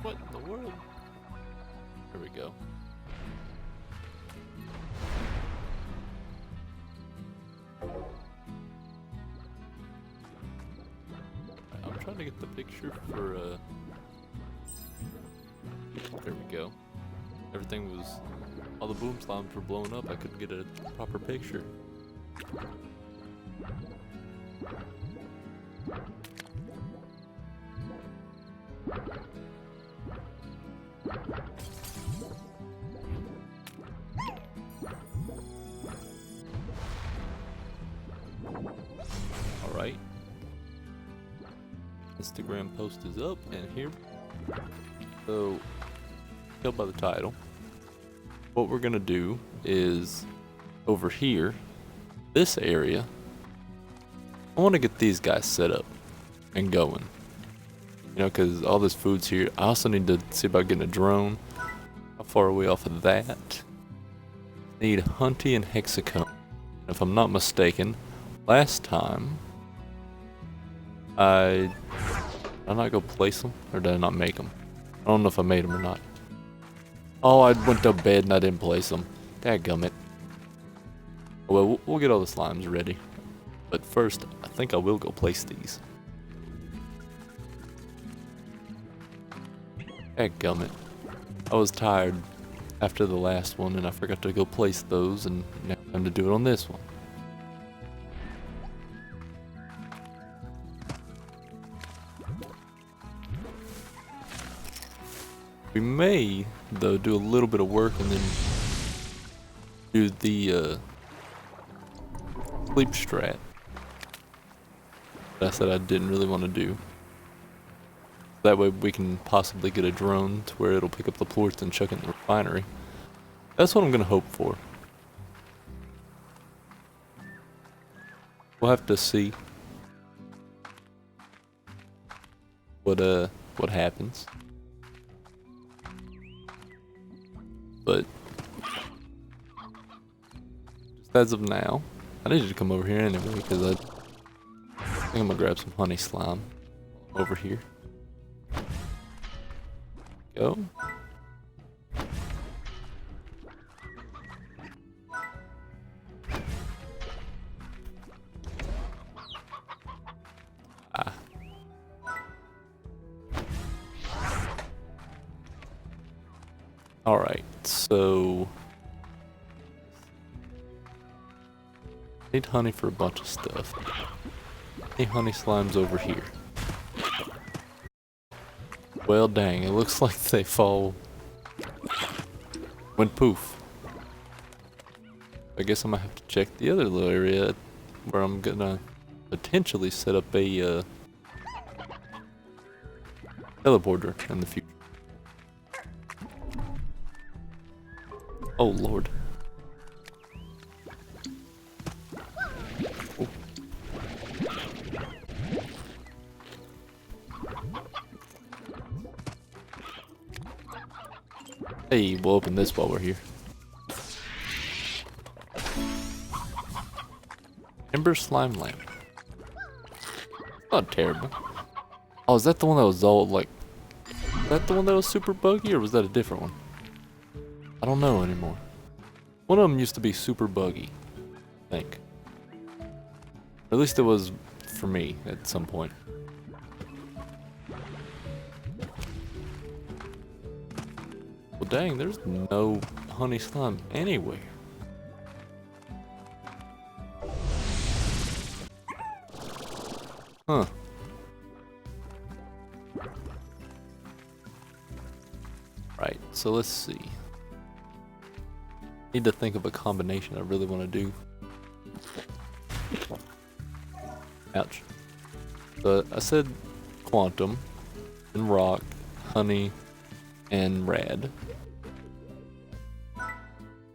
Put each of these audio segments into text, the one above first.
What in the world? There we go. I'm trying to get the picture for, there we go. Everything was, all the boom slimes were blowing up. I couldn't get a proper picture. Alright. Instagram post is up, and here. So, tell by the title. What we're gonna do is over here, this area. I want to get these guys set up and going. You know, because all this food's here. I also need to see about getting a drone. How far are we off of that? Need Hunty and Hexacone. If I'm not mistaken, last time did I not go place them, or did I not make them? I don't know if I made them or not. Oh, I went to bed and I didn't place them. Dadgummit. Well, we'll get all the slimes ready. But first, I think I will go place these. Dadgummit. I was tired after the last one and I forgot to go place those, and now time to do it on this one. We may, though, do a little bit of work and then do the sleep strat that I said I didn't really want to do. That way we can possibly get a drone to where it'll pick up the plorts and chuck it in the refinery. That's what I'm gonna hope for. We'll have to see what happens. But just as of now, I need you to come over here anyway, because I think I'm gonna grab some honey slime over here. Go. Alright, so need honey for a bunch of stuff. Any honey slimes over here? Well, dang, it looks like they fall when poof. I guess I'm gonna have to check the other little area where I'm gonna potentially set up a teleporter in the future. Oh lord. Oh. Hey, we'll open this while we're here. Ember slime lamp. Not terrible. Oh, is that the one that was all like... Is that the one that was super buggy, or was that a different one? I don't know anymore. One of them used to be super buggy, I think. Or at least it was for me at some point. Well, dang, there's no honey slime anywhere. Huh. Right, so let's see. Need to think of a combination I really want to do. Ouch. So I said quantum, and rock, honey, and rad.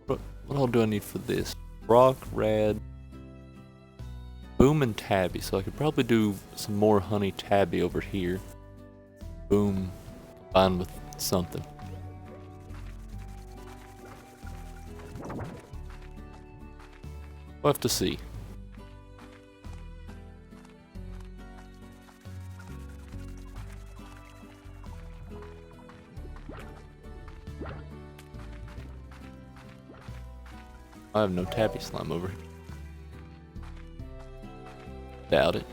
What all do I need for this? Rock, rad, boom, and tabby. So I could probably do some more honey tabby over here. Boom, combined with something. We'll have to see. I have no tabby slime over here. Doubt it.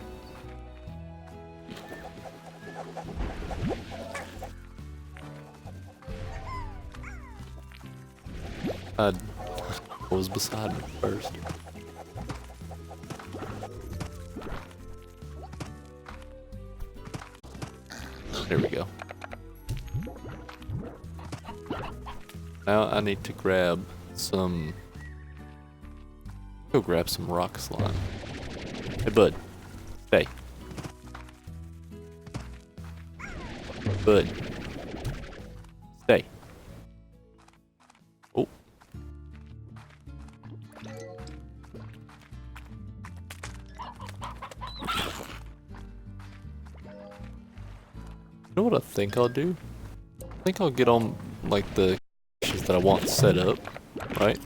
I was beside me first. There we go. Now I need to grab some. Go grab some rock slime. Hey, bud. Stay. Bud. Stay. Oh. You know what I think I'll do? I think I'll get on like the caches that I want set up, right?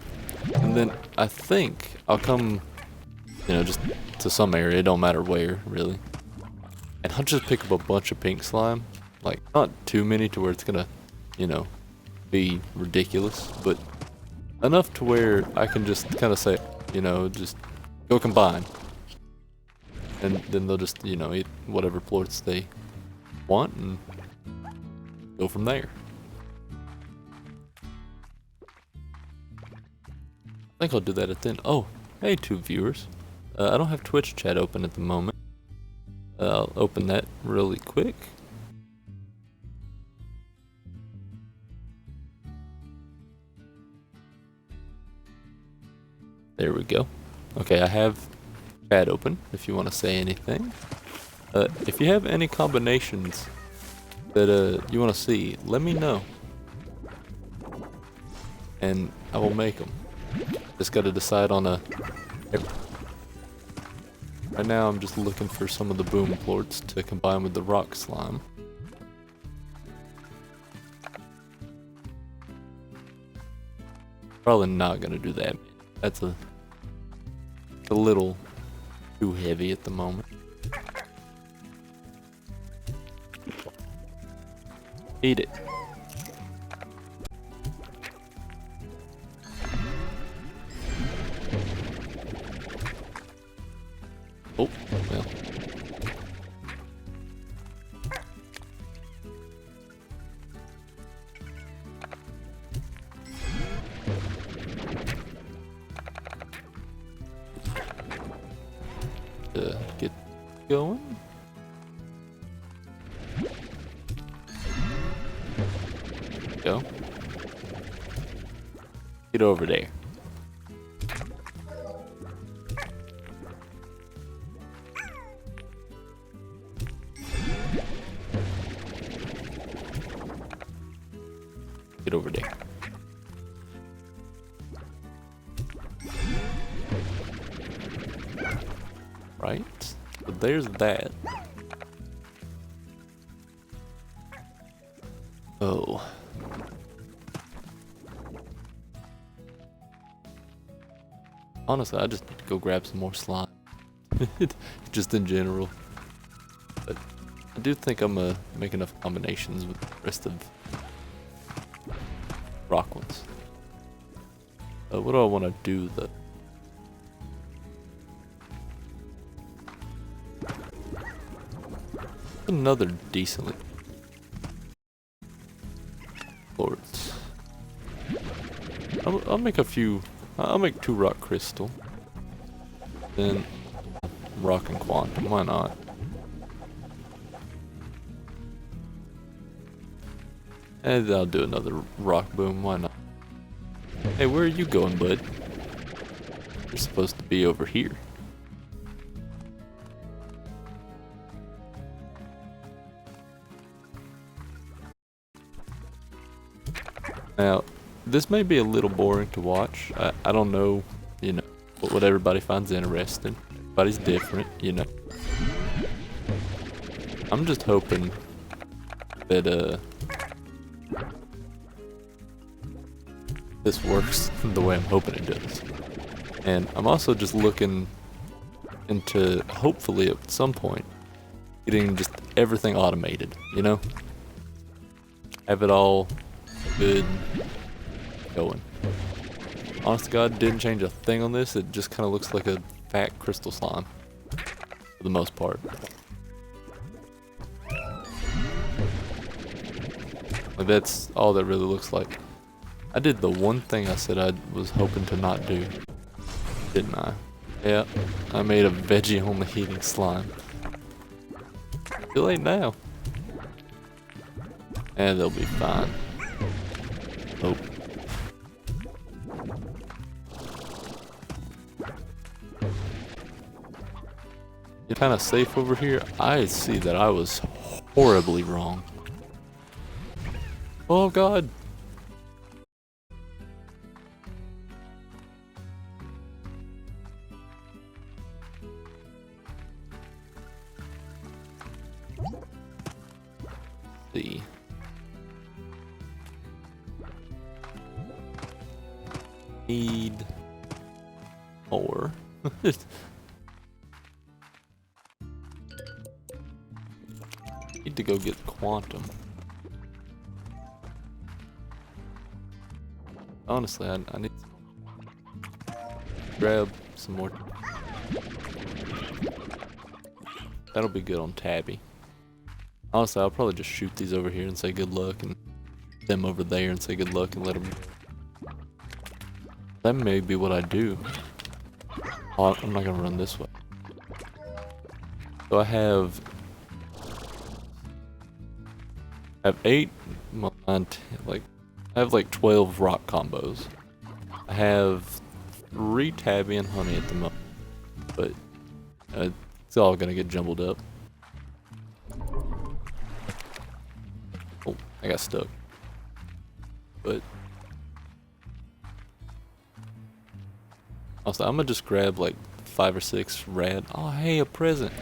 And then I think I'll come, you know, just to some area, it don't matter where, really. And I'll just pick up a bunch of pink slime. Like, not too many to where it's gonna, you know, be ridiculous, but enough to where I can just kind of say, you know, just go combine. And then they'll just, you know, eat whatever plorts they want and go from there. I think I'll do that at the end. Oh, hey, 2 viewers. I don't have Twitch chat open at the moment. I'll open that really quick. There we go. Okay, I have chat open if you want to say anything. If you have any combinations that you want to see, let me know. And I will make them. Just got to decide on a... Right now I'm just looking for some of the boom plorts to combine with the rock slime. Probably not gonna do that. That's a little too heavy at the moment. Eat it. Oh, well. Get going. Go. Get over there. Get over there. Right? So there's that. Oh. Honestly, I just need to go grab some more slime. Just in general. But I do think I'm gonna make enough combinations with the rest of rock ones. What do I want to do though? Another decently plorts. I'll make a few. I'll make 2 rock crystal. Then rock and quantum. Why not? And I'll do another rock boom. Why not? Hey, where are you going, bud? You're supposed to be over here. Now, this may be a little boring to watch. I don't know, you know, what everybody finds interesting. Everybody's different, you know. I'm just hoping that this works the way I'm hoping it does. And I'm also just looking into, hopefully at some point, getting just everything automated, you know? Have it all good going. honest to God, didn't change a thing on this. It just kind of looks like a fat crystal slime. For the most part. Like, that's all that really looks like. I did the one thing I said I was hoping to not do. Didn't I? Yeah, I made a veggie only eating slime. Too late now. And they'll be fine. Oh. You're kind of safe over here. I see that I was horribly wrong. Oh God. See. Need more. Need to go get quantum. Honestly, I need to grab some more. That'll be good on Tabby. Honestly, I'll probably just shoot these over here and say good luck, and them over there and say good luck and let them. That may be what I do. Oh, I'm not gonna run this way. So I have 8, like I have like 12 rock combos. I have 3 tabby and honey at the moment, but it's all gonna get jumbled up. Oh, I got stuck. But also, I'm gonna just grab like 5 or 6 rad. Oh, hey, a present.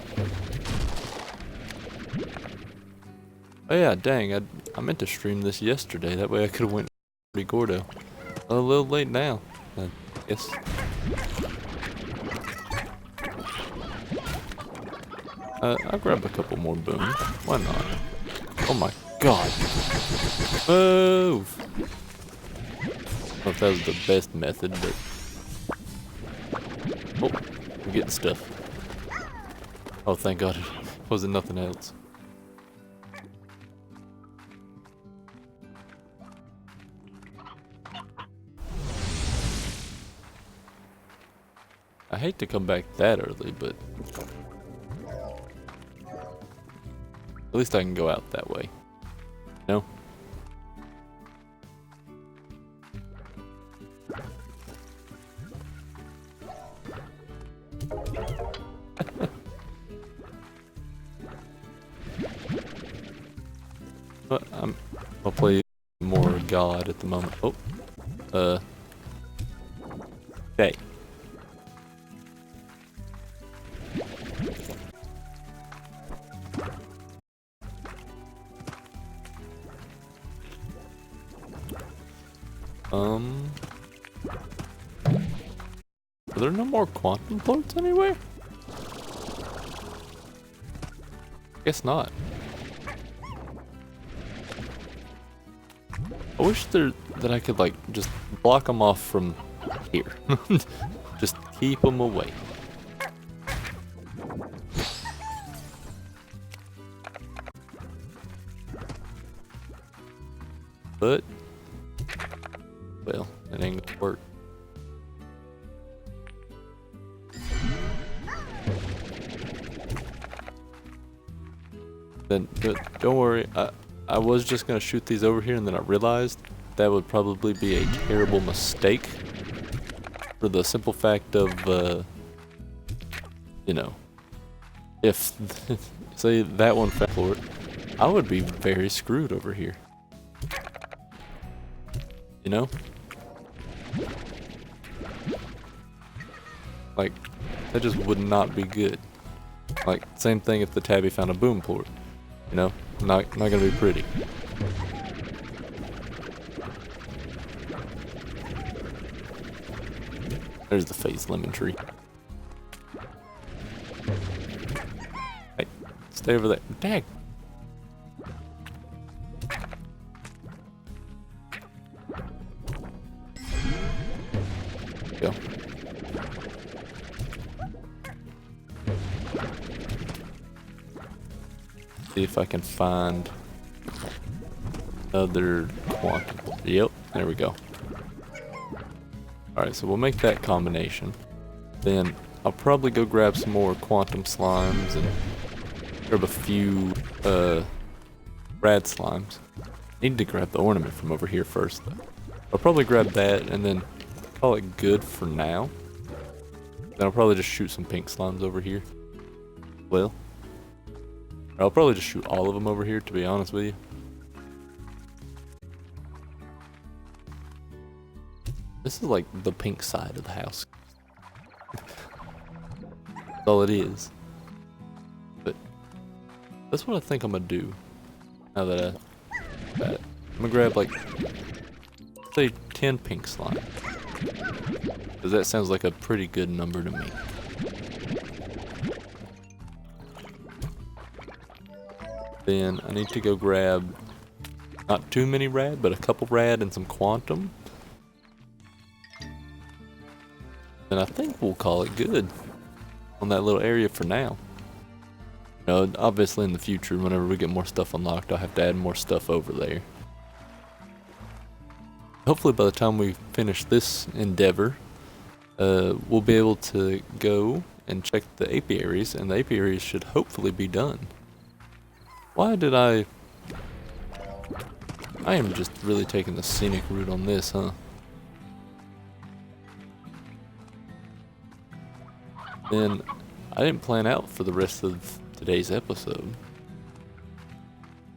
Oh yeah, dang, I meant to stream this yesterday. That way I could have went pretty Gordo. A little late now, I guess. I'll grab a couple more boons. Why not? Oh my God. Move! I don't know if that was the best method, but... Oh, I'm getting stuff. Oh, thank God it wasn't nothing else. I hate to come back that early, but at least I can go out that way. No? But I'll play more God at the moment. Oh. Hey. Are there no more quantum floats anywhere? Guess not. I wish that I could like just block them off from here. Just keep them away. But well, it ain't gonna work. Then don't worry, I was just gonna shoot these over here, and then I realized that would probably be a terrible mistake. For the simple fact of, you know, if say that one fell for it, I would be very screwed over here. You know? Like, that just would not be good. Like, same thing if the tabby found a boom port. You know? Not gonna be pretty. There's the phase lemon tree. Hey, stay over there. Dang! See if I can find another quantum. Yep, there we go. Alright, so we'll make that combination. Then I'll probably go grab some more quantum slimes and grab a few rad slimes. Need to grab the ornament from over here first though. I'll probably grab that and then call it good for now. Then I'll probably just shoot some pink slimes over here. Well, I'll probably just shoot all of them over here, to be honest with you. This is like the pink side of the house. That's all it is. But that's what I think I'm gonna do. Now that I'm gonna grab like, say 10 pink slime. Because that sounds like a pretty good number to me. Then I need to go grab not too many rad, but a couple rad and some quantum. And I think we'll call it good on that little area for now. You know, obviously in the future, whenever we get more stuff unlocked, I'll have to add more stuff over there. Hopefully by the time we finish this endeavor, we'll be able to go and check the apiaries, and the apiaries should hopefully be done. Why did I am just really taking the scenic route on this, huh? Then I didn't plan out for the rest of today's episode.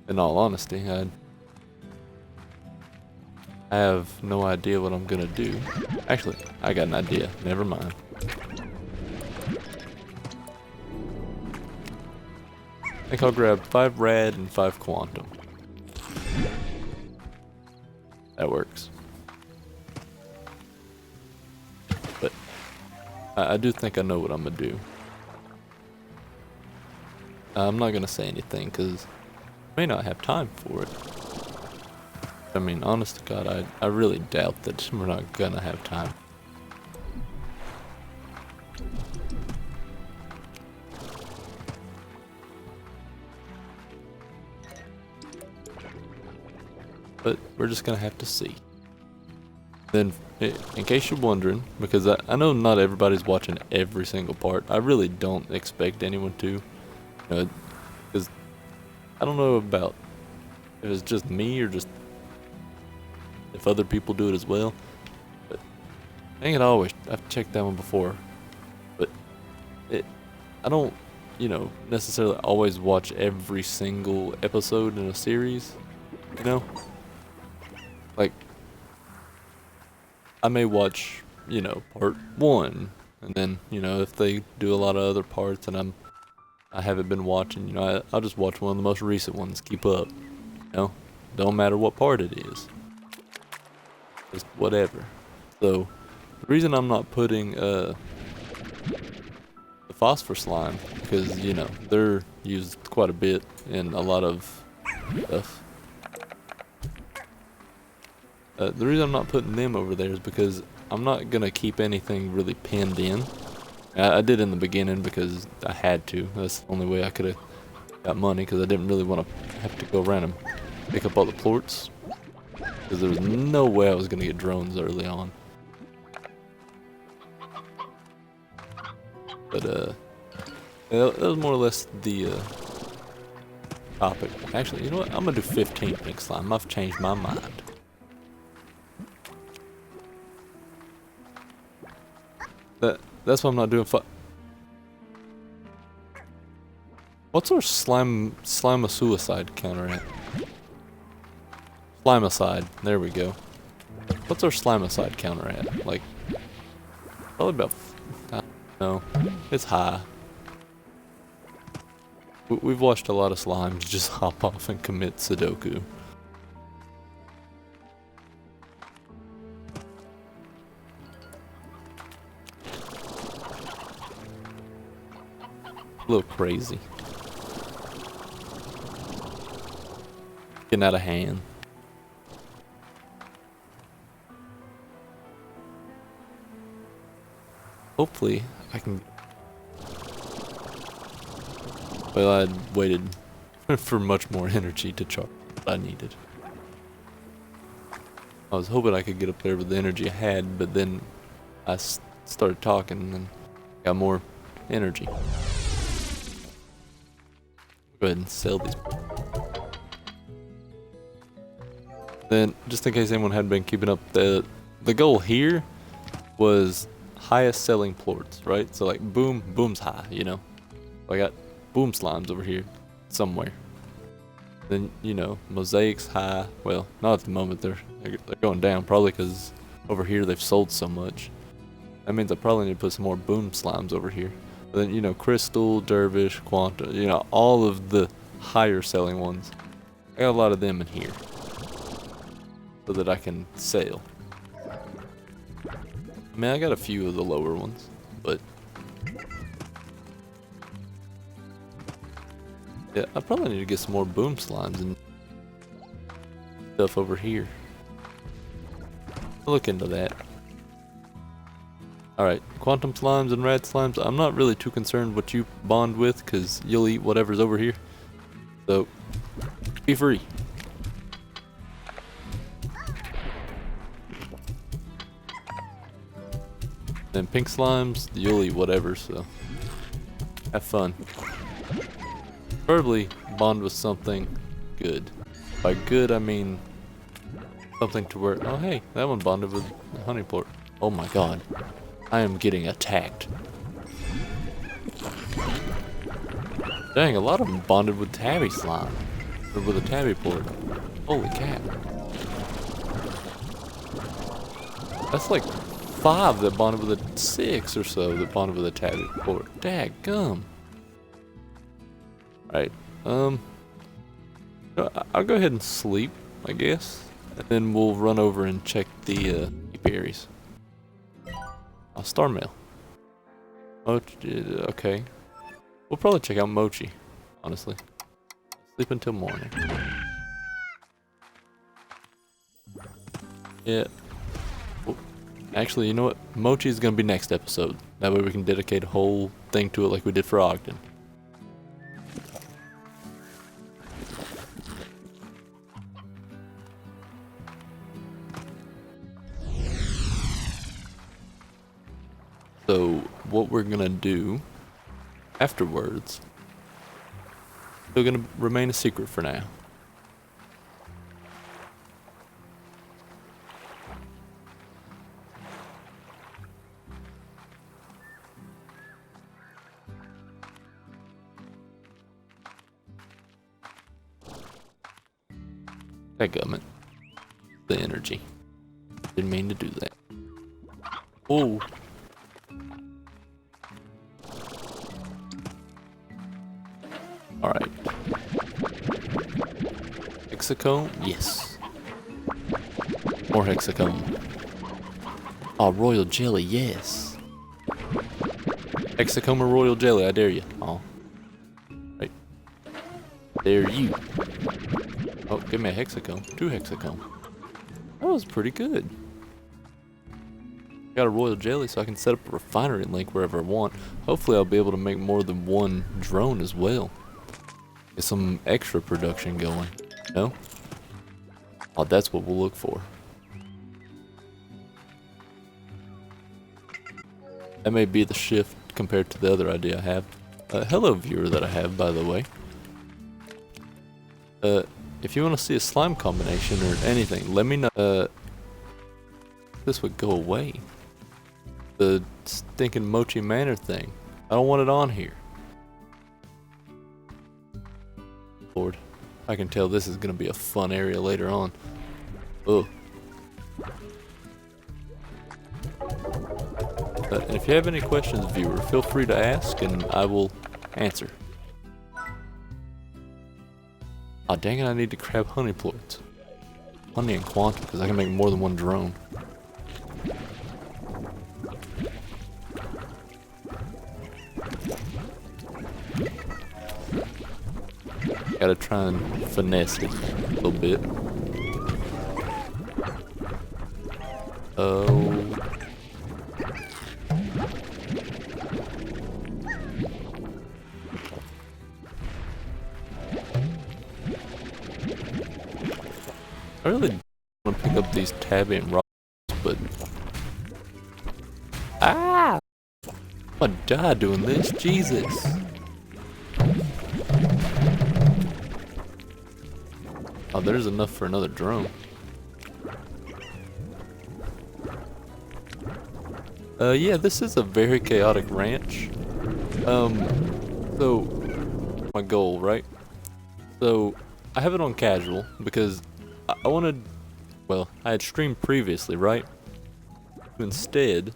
In all honesty, I have no idea what I'm gonna do. Actually, I got an idea. Never mind. I think I'll grab 5 rad and 5 quantum. That works. But I do think I know what I'm gonna do. I'm not gonna say anything because I may not have time for it. I mean, honest to God, I really doubt that we're not gonna have time. But we're just gonna have to see. Then, in case you're wondering, because I know not everybody's watching every single part, I really don't expect anyone to. Because I don't know about if it's just me or just if other people do it as well. But dang it, I've checked that one before. But I don't, necessarily always watch every single episode in a series, Like, I may watch, part 1, and then, if they do a lot of other parts and I haven't been watching, I'll just watch one of the most recent ones, keep up, don't matter what part it is, just whatever. So, the reason I'm not putting, the phosphor slime, because, they're used quite a bit in a lot of stuff. The reason I'm not putting them over there is because I'm not going to keep anything really pinned in. I did in the beginning because I had to. That's the only way I could have got money, because I didn't really want to have to go around and pick up all the plorts. Because there was no way I was going to get drones early on. But that was more or less the topic. Actually, you know what? I'm going to do 15 pink slime. I've changed my mind. That's why I'm not doing What's our slime suicide counter at? Slimicide, there we go. What's our slimicide counter at? Like, probably about, I don't know, it's high. We've watched a lot of slimes just hop off and commit Sudoku. A little crazy. Getting out of hand. Hopefully I can. Well, I waited for much more energy to charge what I needed. I was hoping I could get up there with the energy I had, but then I started talking and then got more energy. Go ahead and sell these. Then, just in case anyone hadn't been keeping up, the goal here was highest selling plorts, right? So like boom's high, you know. I got boom slimes over here somewhere. Then, you know, mosaic's high. Well, not at the moment. They're going down, probably because over here they've sold so much. That means I probably need to put some more boom slimes over here. But then, you know, crystal, dervish, quanta, you know, all of the higher selling ones. I got a lot of them in here so that I can sell. I mean, I got a few of the lower ones, but yeah, I probably need to get some more boom slimes and stuff over here. I'll look into that. Alright, quantum slimes and rad slimes, I'm not really too concerned what you bond with, because you'll eat whatever's over here. So, be free. Then pink slimes, you'll eat whatever, so have fun. Preferably bond with something good. By good, I mean something to where, oh hey, that one bonded with honey plort. Oh my god, I am getting attacked. Dang, a lot of them bonded with tabby slime, or with a tabby plort. Holy cat. That's like 5 that bonded with a 6 or so that bonded with a tabby plort. Daggum. Right, I'll go ahead and sleep, I guess, and then we'll run over and check the berries. Oh, star mail. Mochi, okay. We'll probably check out Mochi, honestly. Sleep until morning. Yeah. Well, actually, you know what? Mochi is gonna be next episode. That way we can dedicate a whole thing to it like we did for Ogden. So what we're gonna do afterwards, still gonna remain a secret for now. Dadgummit. The energy. Didn't mean to do that. Oh. Alright. Hexacomb? Yes. More hexacomb. Oh, royal jelly, yes. Hexacomb or royal jelly, I dare you. Oh. Right. Dare you. Oh, give me a hexacomb. 2 hexacomb. That was pretty good. Got a royal jelly so I can set up a refinery link wherever I want. Hopefully I'll be able to make more than one drone as well. Get some extra production going. No? Oh, that's what we'll look for. That may be the shift compared to the other idea I have. Hello viewer that I have, by the way. If you want to see a slime combination or anything, let me know. This would go away. The stinking Mochi Manor thing. I don't want it on here. Lord, I can tell this is going to be a fun area later on. Ugh. And if you have any questions, viewer, feel free to ask and I will answer. Aw, dang it, I need to grab honey plorts. Honey and quanta, because I can make more than one drone. Gotta try and finesse it a little bit. Oh. I really want to pick up these tabby and rocks, but I'm gonna die doing this. Jesus. Oh, there's enough for another drone. Yeah, this is a very chaotic ranch. So my goal, right? So I have it on casual because I wanted, well, I had streamed previously, right? Instead,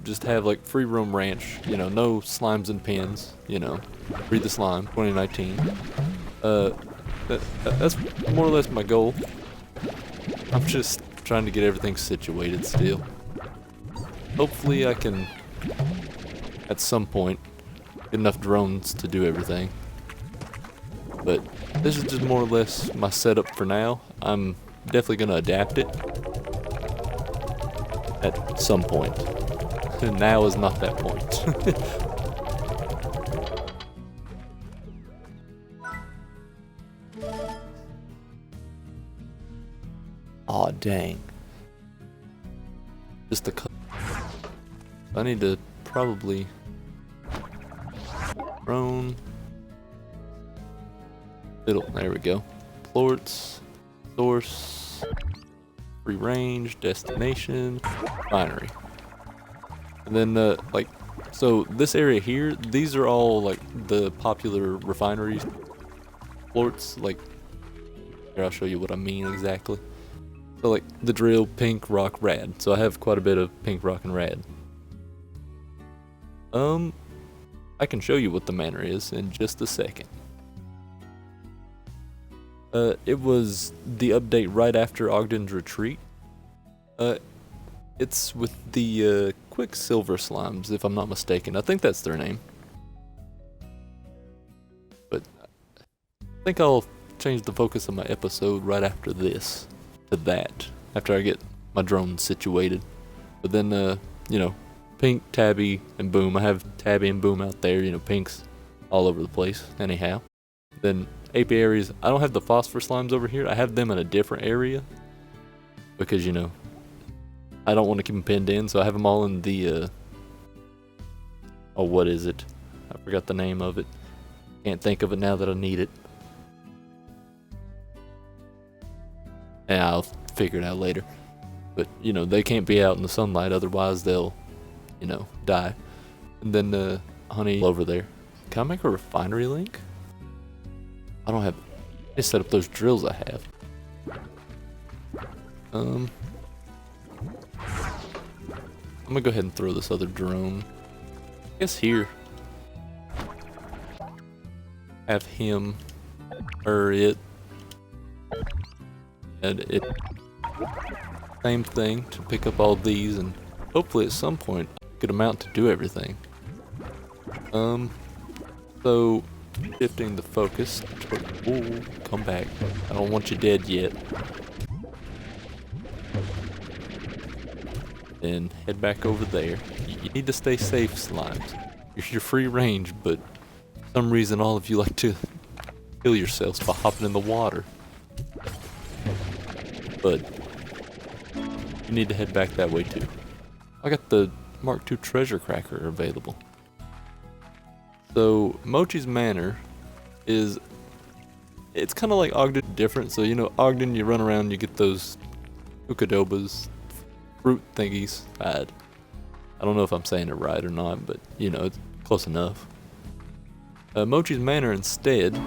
just have like free roam ranch, you know, no slimes and pins, you know, free the slime, 2019. That's more or less my goal. I'm just trying to get everything situated still. Hopefully I can, at some point, get enough drones to do everything. But this is just more or less my setup for now. I'm definitely going to adapt it at some point. And now is not that point. Aw, dang. Just a cut. I need to probably drone. Middle, there we go. Plorts, source, free range, destination, refinery. And then like, so this area here, these are all like the popular refineries. Plorts, like, here I'll show you what I mean exactly. So like the drill, pink, rock, rad. So I have quite a bit of pink, rock, and rad. I can show you what the manor is in just a second. It was the update right after Ogden's retreat. It's with the Quicksilver Slimes, if I'm not mistaken. I think that's their name. But I think I'll change the focus of my episode right after this to that, after I get my drone situated. But then, you know, pink, tabby, and boom. I have tabby and boom out there, you know, pinks all over the place, anyhow. Then apiaries, I don't have the phosphor slimes over here. I have them in a different area because, you know, I don't want to keep them pinned in, so I have them all in the, oh, what is it? I forgot the name of it. Can't think of it now that I need it. Yeah, I'll figure it out later. But, you know, they can't be out in the sunlight, otherwise they'll, you know, die. And then, honey over there. Can I make a refinery link? I don't have, I set up those drills I have. I'm gonna go ahead and throw this other drone. I guess here. Have him, or it, and it, same thing to pick up all these, and hopefully at some point good amount to do everything. So shifting the focus toward, ooh, come back. I don't want you dead yet. Then head back over there. You need to stay safe, slimes. You're free range, but for some reason all of you like to kill yourselves by hopping in the water. But you need to head back that way too. I got the Mark II treasure cracker available. So Mochi's Manor is, it's kind of like Ogden, different. So you know Ogden, you run around, you get those Ukadobas, fruit thingies. I don't know if I'm saying it right or not, but you know, it's close enough. Mochi's Manor instead,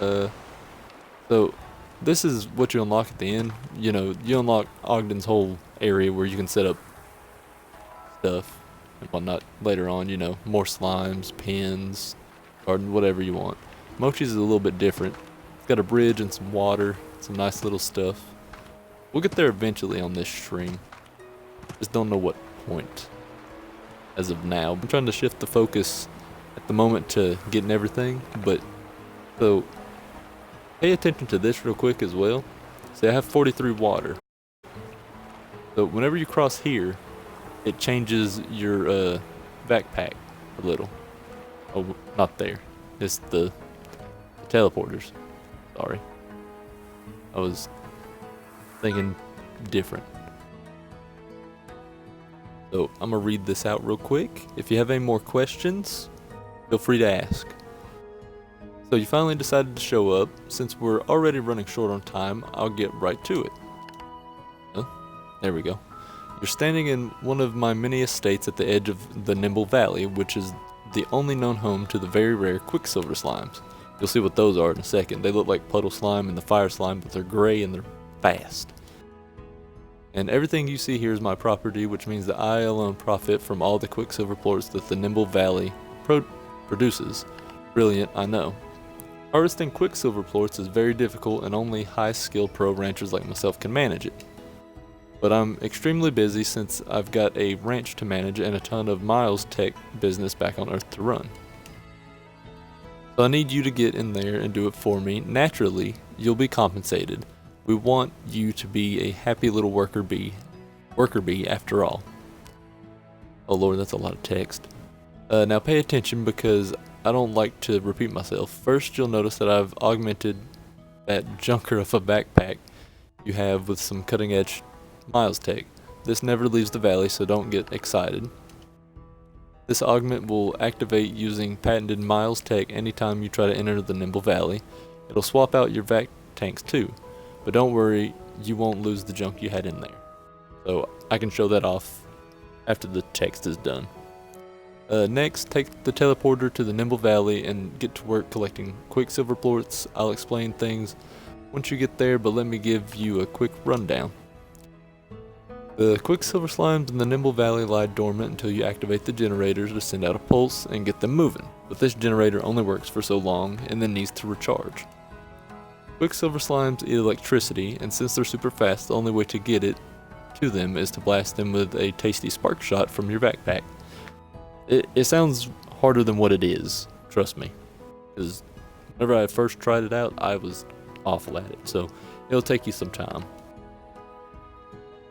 so this is what you unlock at the end. You know, you unlock Ogden's whole area where you can set up stuff and whatnot later on, you know, more slimes, pins, garden, whatever you want. Mochi's is a little bit different. It's got a bridge and some water, some nice little stuff. We'll get there eventually on this stream. Just don't know what point as of now. I'm trying to shift the focus at the moment to getting everything, but so pay attention to this real quick as well. See, I have 43 water. So whenever you cross here, it changes your backpack a little. Oh, not there. It's the teleporters. Sorry. I was thinking different. So I'm gonna read this out real quick. If you have any more questions, feel free to ask. So you finally decided to show up. Since we're already running short on time, I'll get right to it. Oh, there we go. You're standing in one of my many estates at the edge of the Nimble Valley, which is the only known home to the very rare Quicksilver slimes. You'll see what those are in a second. They look like puddle slime and the fire slime, but they're gray and they're fast. And everything you see here is my property, which means that I alone profit from all the Quicksilver plorts that the Nimble Valley produces. Brilliant, I know. Harvesting Quicksilver plorts is very difficult and only high-skilled pro ranchers like myself can manage it. But I'm extremely busy since I've got a ranch to manage and a ton of Miles Tech business back on Earth to run. So I need you to get in there and do it for me. Naturally, you'll be compensated. We want you to be a happy little worker bee after all. Oh lord, that's a lot of text. Now pay attention because I don't like to repeat myself. First, you'll notice that I've augmented that junker of a backpack you have with some cutting edge Miles Tech. This never leaves the valley, so don't get excited. This augment will activate using patented Miles Tech anytime you try to enter the Nimble Valley. It'll swap out your vac tanks too, but don't worry, you won't lose the junk you had in there. So I can show that off after the text is done. Next, take the teleporter to the Nimble Valley and get to work collecting Quicksilver plorts. I'll explain things once you get there, but let me give you a quick rundown. The Quicksilver slimes in the Nimble Valley lie dormant until you activate the generators to send out a pulse and get them moving, but this generator only works for so long and then needs to recharge. Quicksilver slimes eat electricity, and since they're super fast, the only way to get it to them is to blast them with a tasty spark shot from your backpack. It sounds harder than what it is, trust me, because whenever I first tried it out, I was awful at it, so it'll take you some time.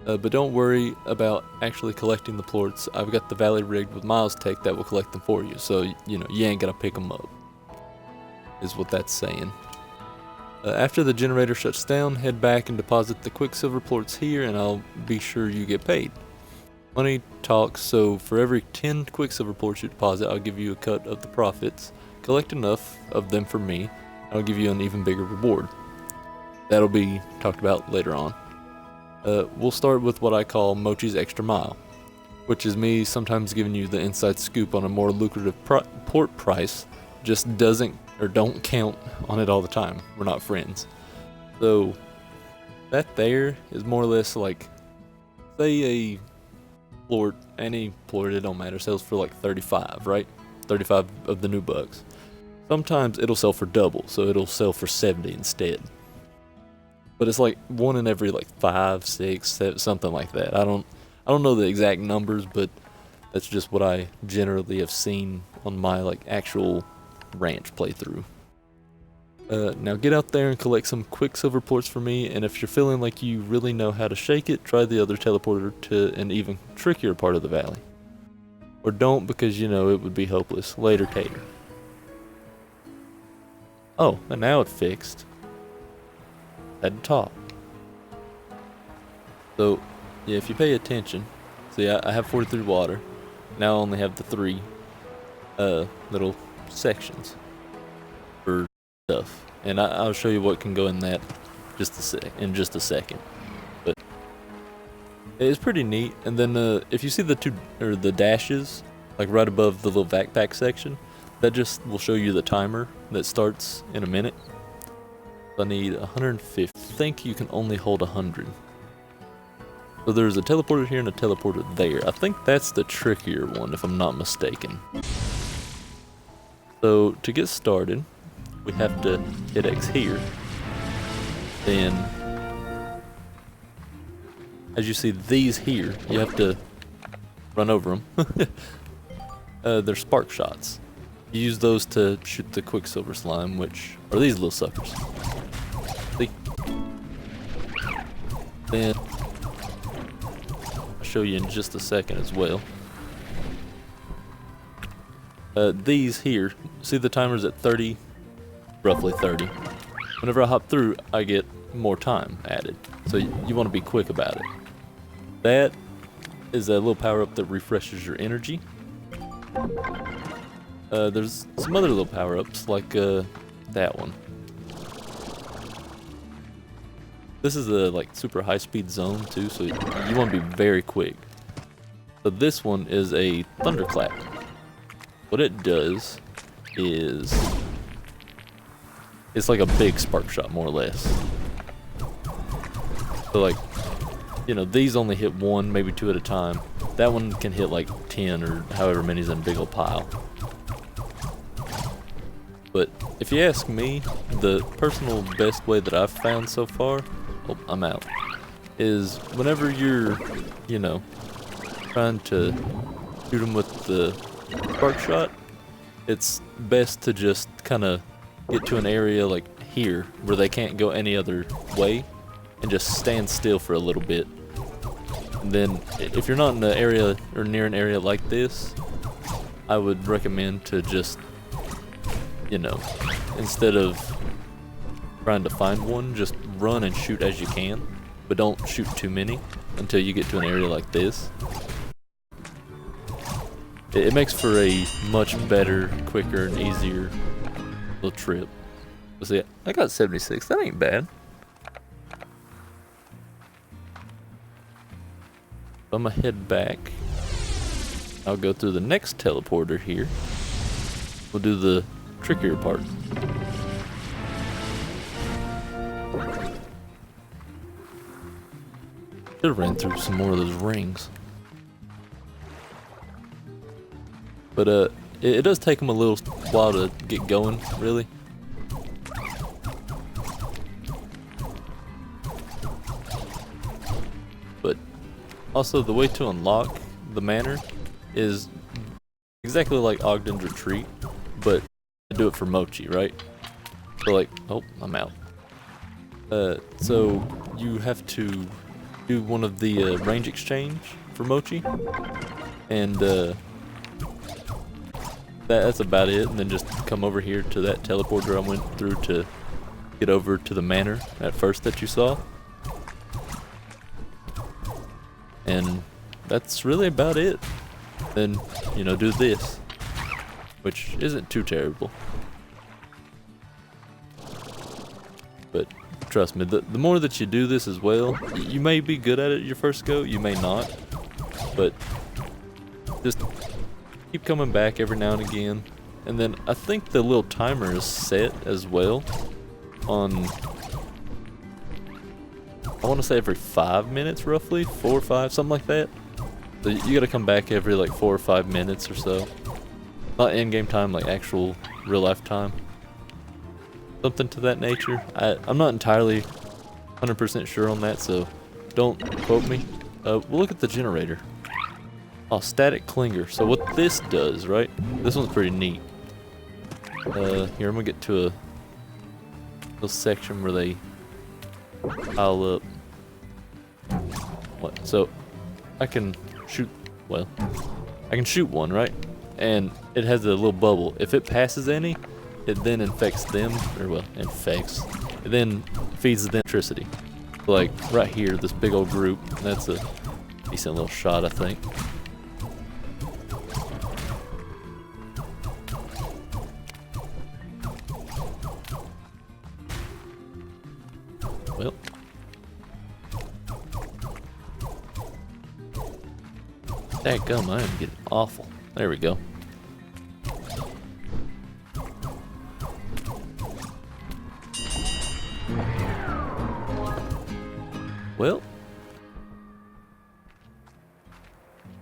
But don't worry about actually collecting the plorts. I've got the valley rigged with Miles Tech that will collect them for you, so you ain't gotta pick them up, is what that's saying. After the generator shuts down, head back and deposit the Quicksilver plorts here, and I'll be sure you get paid. Money talks, so for every 10 Quicksilver plorts you deposit, I'll give you a cut of the profits. Collect enough of them for me, and I'll give you an even bigger reward. That'll be talked about later on. We'll start with what I call Mochi's Extra Mile, which is me sometimes giving you the inside scoop on a more lucrative plort price. Just don't count on it all the time. We're not friends. So that there is more or less like, say a plort, any plort, it don't matter, sells for like 35, right? 35 of the new bucks. Sometimes it'll sell for double, so it'll sell for 70 instead. But it's like one in every like 5, 6, 7, something like that. I don't know the exact numbers, but that's just what I generally have seen on my like actual ranch playthrough. Now get out there and collect some Quicksilver plorts for me, and if you're feeling like you really know how to shake it, try the other teleporter to an even trickier part of the valley. Or don't, because it would be hopeless. Later, Tater. Oh, and now it's fixed. At the top. So, yeah, if you pay attention, see I have 43 water. Now I only have the 3 little sections for stuff, and I'll show you what can go in that in just a second. But it's pretty neat. And then if you see the dashes like right above the little backpack section, that just will show you the timer that starts in a minute. I need 150. I think you can only hold 100. So there's a teleporter here and a teleporter there. I think that's the trickier one, if I'm not mistaken. So to get started, we have to hit X here. Then, as you see these here, you have to run over them. They're spark shots. You use those to shoot the Quicksilver slime, which are these little suckers. See? Then I'll show you in just a second as well. These here, see the timer's at 30, roughly 30. Whenever I hop through, I get more time added. So you want to be quick about it. That is a little power up that refreshes your energy. There's some other little power ups like that one. This is a like super high speed zone too, so you want to be very quick. So this one is a thunderclap. What it does is it's like a big spark shot, more or less. So like, you know, these only hit one, maybe two at a time. That one can hit like 10 or however many's in a big old pile. But if you ask me, the personal best way that I've found so far, oh, I'm out, is whenever you're, you know, trying to shoot them with the spark shot, it's best to just kind of get to an area like here where they can't go any other way and just stand still for a little bit. And then if you're not in an area or near an area like this, I would recommend to just, you know, instead of trying to find one, just run and shoot as you can, but don't shoot too many until you get to an area like this. It makes for a much better, quicker, and easier little trip. Let's see, I got 76. That ain't bad. I'm gonna head back. I'll go through the next teleporter here. We'll do the trickier part. Should have ran through some more of those rings. But it does take them a little while to get going, really. But also the way to unlock the manor is exactly like Ogden's Retreat, but I do it for Mochi, right? So like, oh, I'm out. So you have to do one of the range exchange for Mochi, and that's about it, and then just come over here to that teleporter I went through to get over to the manor at first that you saw. And that's really about it. Then, you know, do this, which isn't too terrible. But trust me, the more that you do this as well, you may be good at it your first go, you may not, but just keep coming back every now and again. And then I think the little timer is set as well on, I want to say every 5 minutes roughly, 4 or 5, something like that. So you gotta come back every like 4 or 5 minutes or so. Not in-game time, like actual real life time. Something to that nature. I'm not entirely 100% sure on that, so don't quote me. We'll look at the generator. Oh, static clinger. So what this does, right? This one's pretty neat. Here, I'm gonna get to a little section where they pile up. What? So I can shoot, well, I can shoot one, right? And it has a little bubble. If it passes any, it then infects them, or well, infects. It then feeds the electricity. Like right here, this big old group. That's a decent little shot, I think. Well, dadgum, I am getting awful. There we go. Well,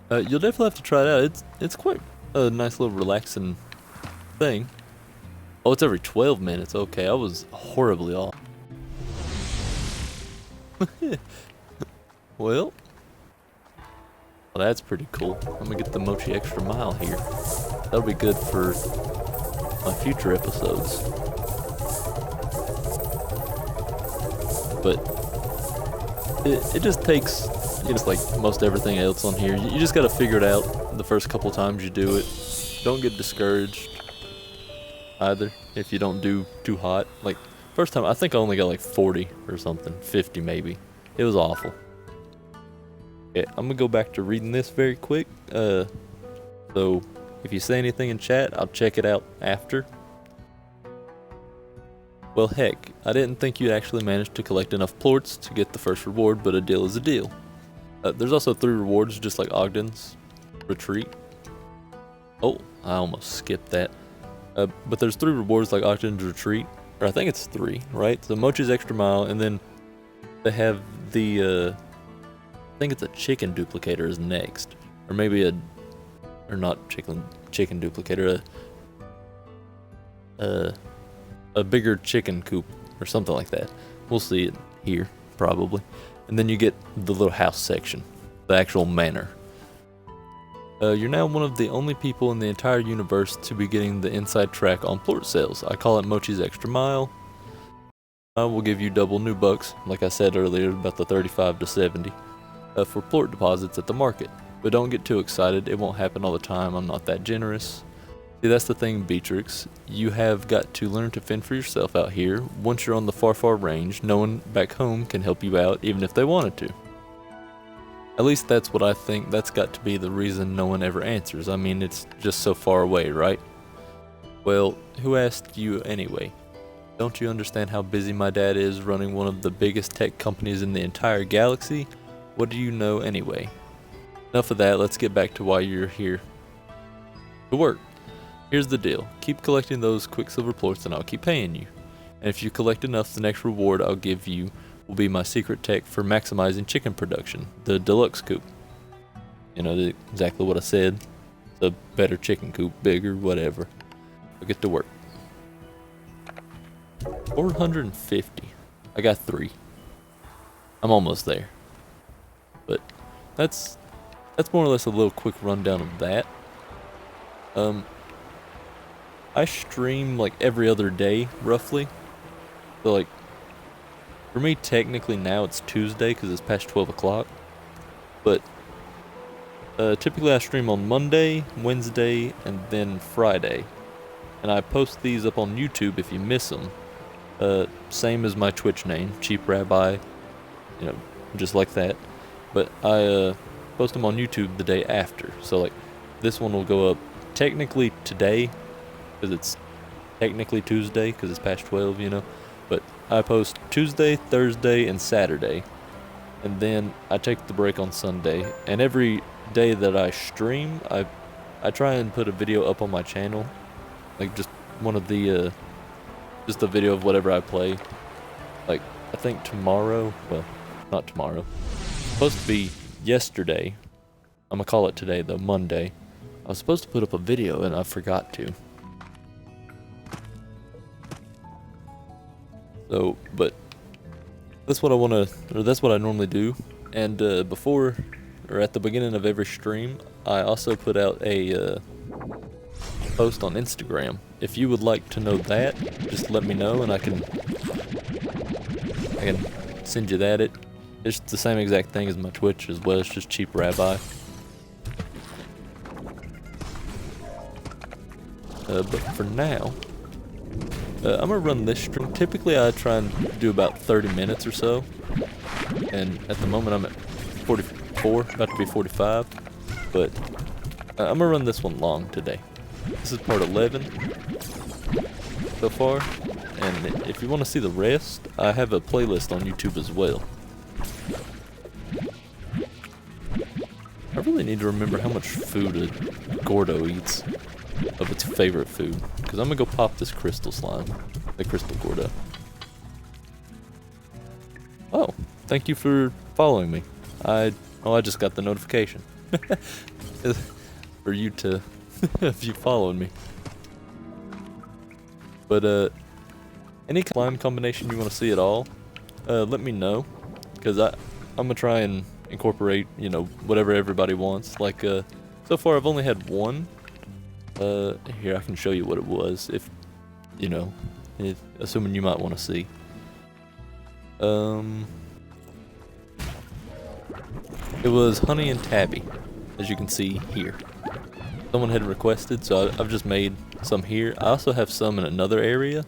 you'll definitely have to try it out. It's quite a nice little relaxing thing. Oh, it's every 12 minutes. Okay, I was horribly off. Well, that's pretty cool. I'm gonna get the Mochi extra mile here. That'll be good for my future episodes. But it just takes, it's like most everything else on here. You just gotta figure it out the first couple times you do it. Don't get discouraged either if you don't do too hot. Like First time, I think I only got like 40 or something, 50 maybe. It was awful. Okay, I'm gonna go back to reading this very quick. So if you say anything in chat, I'll check it out after. Well, heck, I didn't think you'd actually manage to collect enough plorts to get the first reward, but a deal is a deal. There's also 3 rewards, just like Ogden's Retreat. Oh, I almost skipped that. But there's 3 rewards like Ogden's Retreat, or I think it's 3, right? So Mochi's Extra Mile, and then they have the, I think it's a chicken duplicator is next. Or maybe or not chicken duplicator, a bigger chicken coop or something like that. We'll see it here probably. And then you get the little house section, the actual manor. You're now one of the only people in the entire universe to be getting the inside track on plort sales. I call it Mochi's Extra Mile. I will give you double new bucks, like I said earlier, about the 35 to 70, for plort deposits at the market. But don't get too excited, it won't happen all the time, I'm not that generous. See, that's the thing, Beatrix. You have got to learn to fend for yourself out here. Once you're on the far range, no one back home can help you out, even if they wanted to. At least that's what I think. That's got to be the reason no one ever answers. I mean, it's just so far away, right? Well, who asked you anyway? Don't you understand how busy my dad is running one of the biggest tech companies in the entire galaxy? What do you know anyway? Enough of that, let's get back to why you're here. To work. Here's the deal. Keep collecting those Quicksilver plorts and I'll keep paying you. And if you collect enough, the next reward I'll give you will be my secret tech for maximizing chicken production, the deluxe coop. You know, exactly what I said. It's a better chicken coop, bigger, whatever. I'll get to work. 450. I got 3. I'm almost there. But that's more or less a little quick rundown of that. I stream like every other day, roughly. So like, for me technically now it's Tuesday because it's past 12 o'clock. But typically I stream on Monday, Wednesday, and then Friday. And I post these up on YouTube if you miss them. Same as my Twitch name, CheapRabbi, you know, just like that. But I post them on YouTube the day after. So like, this one will go up technically today, because it's technically Tuesday, because it's past 12, you know. But I post Tuesday, Thursday, and Saturday. And then I take the break on Sunday. And every day that I stream, I try and put a video up on my channel. Like just one of the, just a video of whatever I play. Like, I think tomorrow, well, not tomorrow. It's supposed to be yesterday. I'm gonna call it today though, Monday. I was supposed to put up a video and I forgot to. So, but that's what I want to, or that's what I normally do. And before, or at the beginning of every stream, I also put out a post on Instagram. If you would like to know that, just let me know and I can send you that. It's the same exact thing as my Twitch as well. It's just CheapRabbi. But for now, I'm gonna run this stream. Typically I try and do about 30 minutes or so, and at the moment I'm at 44, about to be 45, but I'm gonna run this one long today. This is part 11 so far, and if you want to see the rest, I have a playlist on YouTube as well. I really need to remember how much food a Gordo eats of its favorite food, because I'm gonna go pop this crystal slime, the crystal Gordo. Oh, thank you for following me. I just got the notification for you to if you followed me. But any slime combination you want to see at all, let me know, because I'm gonna try and incorporate, you know, whatever everybody wants. Like so far I've only had one. Here, I can show you what it was, if you know, assuming you might want to see. It was honey and tabby, as you can see here. Someone had requested, so I've just made some here. I also have some in another area,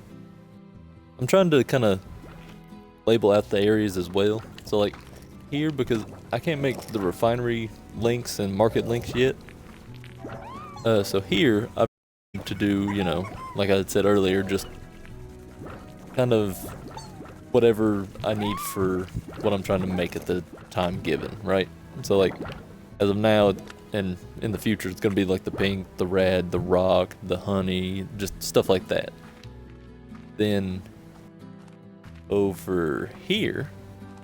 I'm trying to kind of label out the areas as well. So like here, because I can't make the refinery links and market links yet. So here I'm to do, you know, like I said earlier, just kind of whatever I need for what I'm trying to make at the time given, right? So like as of now and in the future, it's gonna be like the pink, the red, the rock, the honey, just stuff like that. Then over here,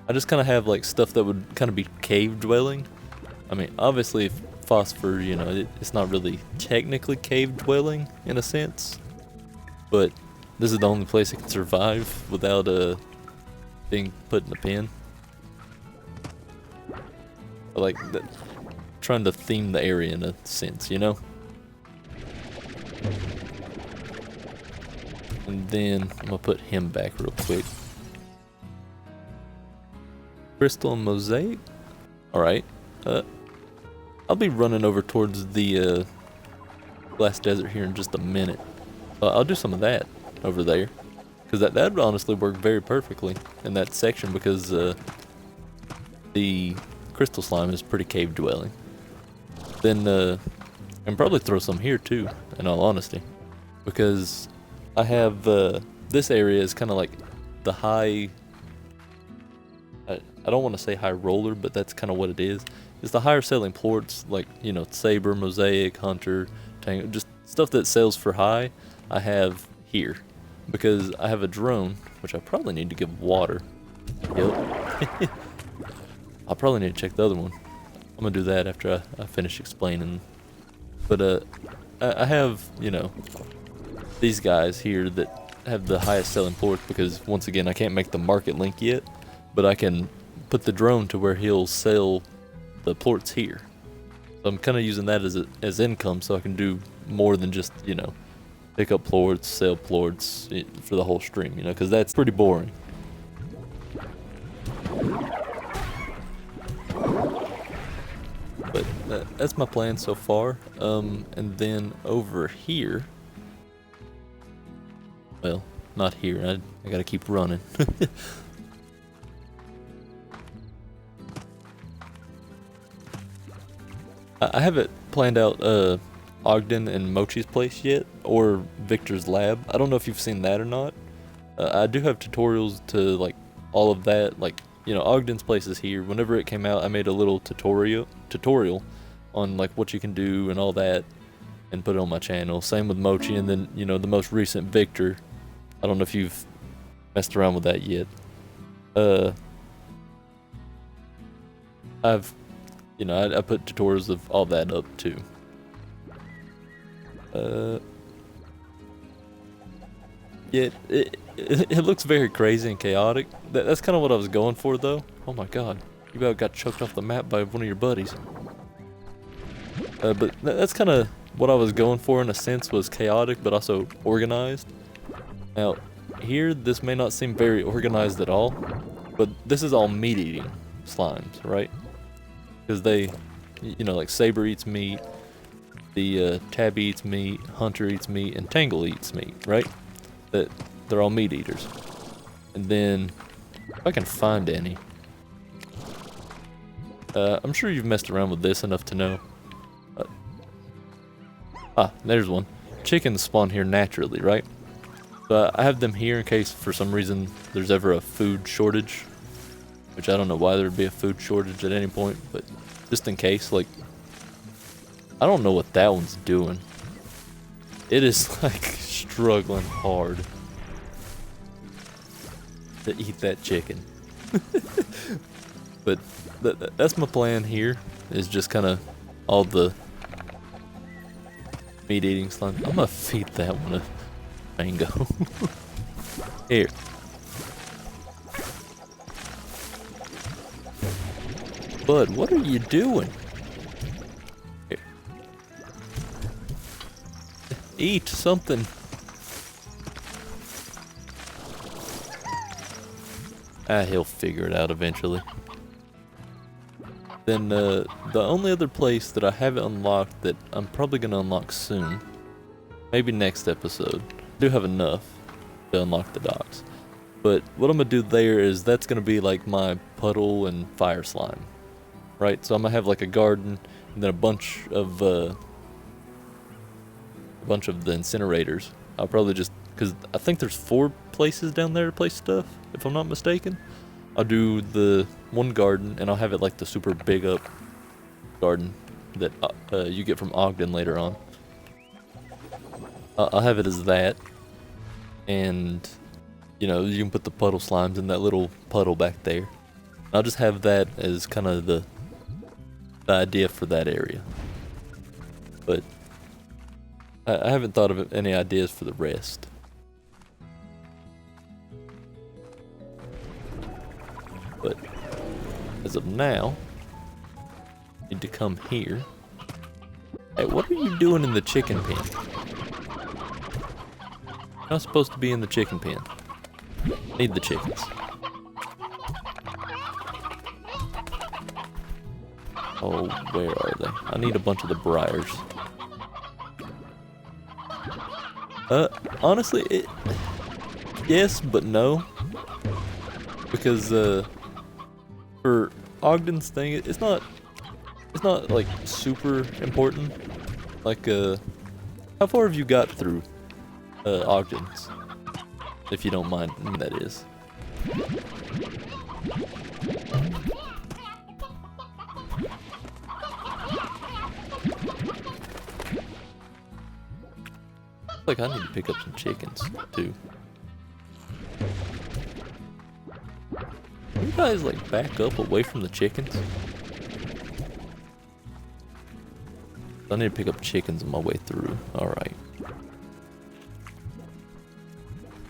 I just kind of have like stuff that would kind of be cave dwelling. I mean, obviously phosphor, you know, it's not really technically cave dwelling in a sense, but this is the only place it can survive without being put in a pen. Like that, trying to theme the area in a sense, you know. And then I'm gonna put him back real quick. Crystal and mosaic. All right. I'll be running over towards the glass desert here in just a minute. I'll do some of that over there, because that would honestly work very perfectly in that section, because the crystal slime is pretty cave dwelling. Then I can probably throw some here too, in all honesty, because I have this area is kind of like the high. I don't want to say high roller, but that's kind of what it is. It's the higher selling plorts, like, you know, saber, mosaic, hunter, tango, just stuff that sells for high. I have here because I have a drone, which I probably need to give water. Yep. I'll probably need to check the other one. I'm gonna do that after I finish explaining. But I have, you know, these guys here that have the highest selling plorts, because once again I can't make the market link yet, but I can put the drone to where he'll sell the plorts here. So I'm kind of using that as income, so I can do more than just, you know, pick up plorts, sell plorts for the whole stream, you know, because that's pretty boring. But that's my plan so far. And then over here, well, not here. I gotta keep running. I haven't planned out Ogden and Mochi's place yet, or Victor's lab. I don't know if you've seen that or not. I do have tutorials to like all of that. Like, you know, Ogden's place is here. Whenever it came out, I made a little tutorial on like what you can do and all that, and put it on my channel. Same with Mochi, and then, you know, the most recent Victor. I don't know if you've messed around with that yet. You know, I put tutorials of all that up too. Yeah, it looks very crazy and chaotic. That's kind of what I was going for, though. Oh my god, you about got choked off the map by one of your buddies. But that's kind of what I was going for in a sense, was chaotic but also organized. Now, here this may not seem very organized at all, but this is all meat-eating slimes, right? Because they, you know, like Saber eats meat, the Tabby eats meat, Hunter eats meat, and Tangle eats meat, right? They're all meat eaters. And then, if I can find any, I'm sure you've messed around with this enough to know. There's one. Chickens spawn here naturally, right? So I have them here in case for some reason there's ever a food shortage. Which I don't know why there'd be a food shortage at any point, but just in case, like, I don't know what that one's doing. It is like struggling hard to eat that chicken. But that's my plan here, is just kind of all the meat eating slime. I'm gonna feed that one a mango. Here. Bud, what are you doing? Here. Eat something. He'll figure it out eventually. Then the only other place that I haven't unlocked that I'm probably going to unlock soon, maybe next episode, I do have enough to unlock the docks. But what I'm gonna do there is that's gonna be like my puddle and fire slime, right? So I'm gonna have like a garden and then a bunch of the incinerators. I'll probably just, because I think there's 4 places down there to place stuff, if I'm not mistaken. I'll do the one garden and I'll have it like the super big up garden that you get from Ogden later on. I'll have it as that, and you know, you can put the puddle slimes in that little puddle back there. I'll just have that as kind of the idea for that area. But I haven't thought of any ideas for the rest. But as of now, I need to come here. Hey, what are you doing in the chicken pen? You're not supposed to be in the chicken pen. Need the chickens. Oh, where are they? I need a bunch of the briars. Honestly, yes, but no. Because, for Ogden's thing, it's not like super important. Like, how far have you got through, Ogden's? If you don't mind, that is. Like I need to pick up some chickens too. You guys like back up away from the chickens? I need to pick up chickens on my way through. Alright.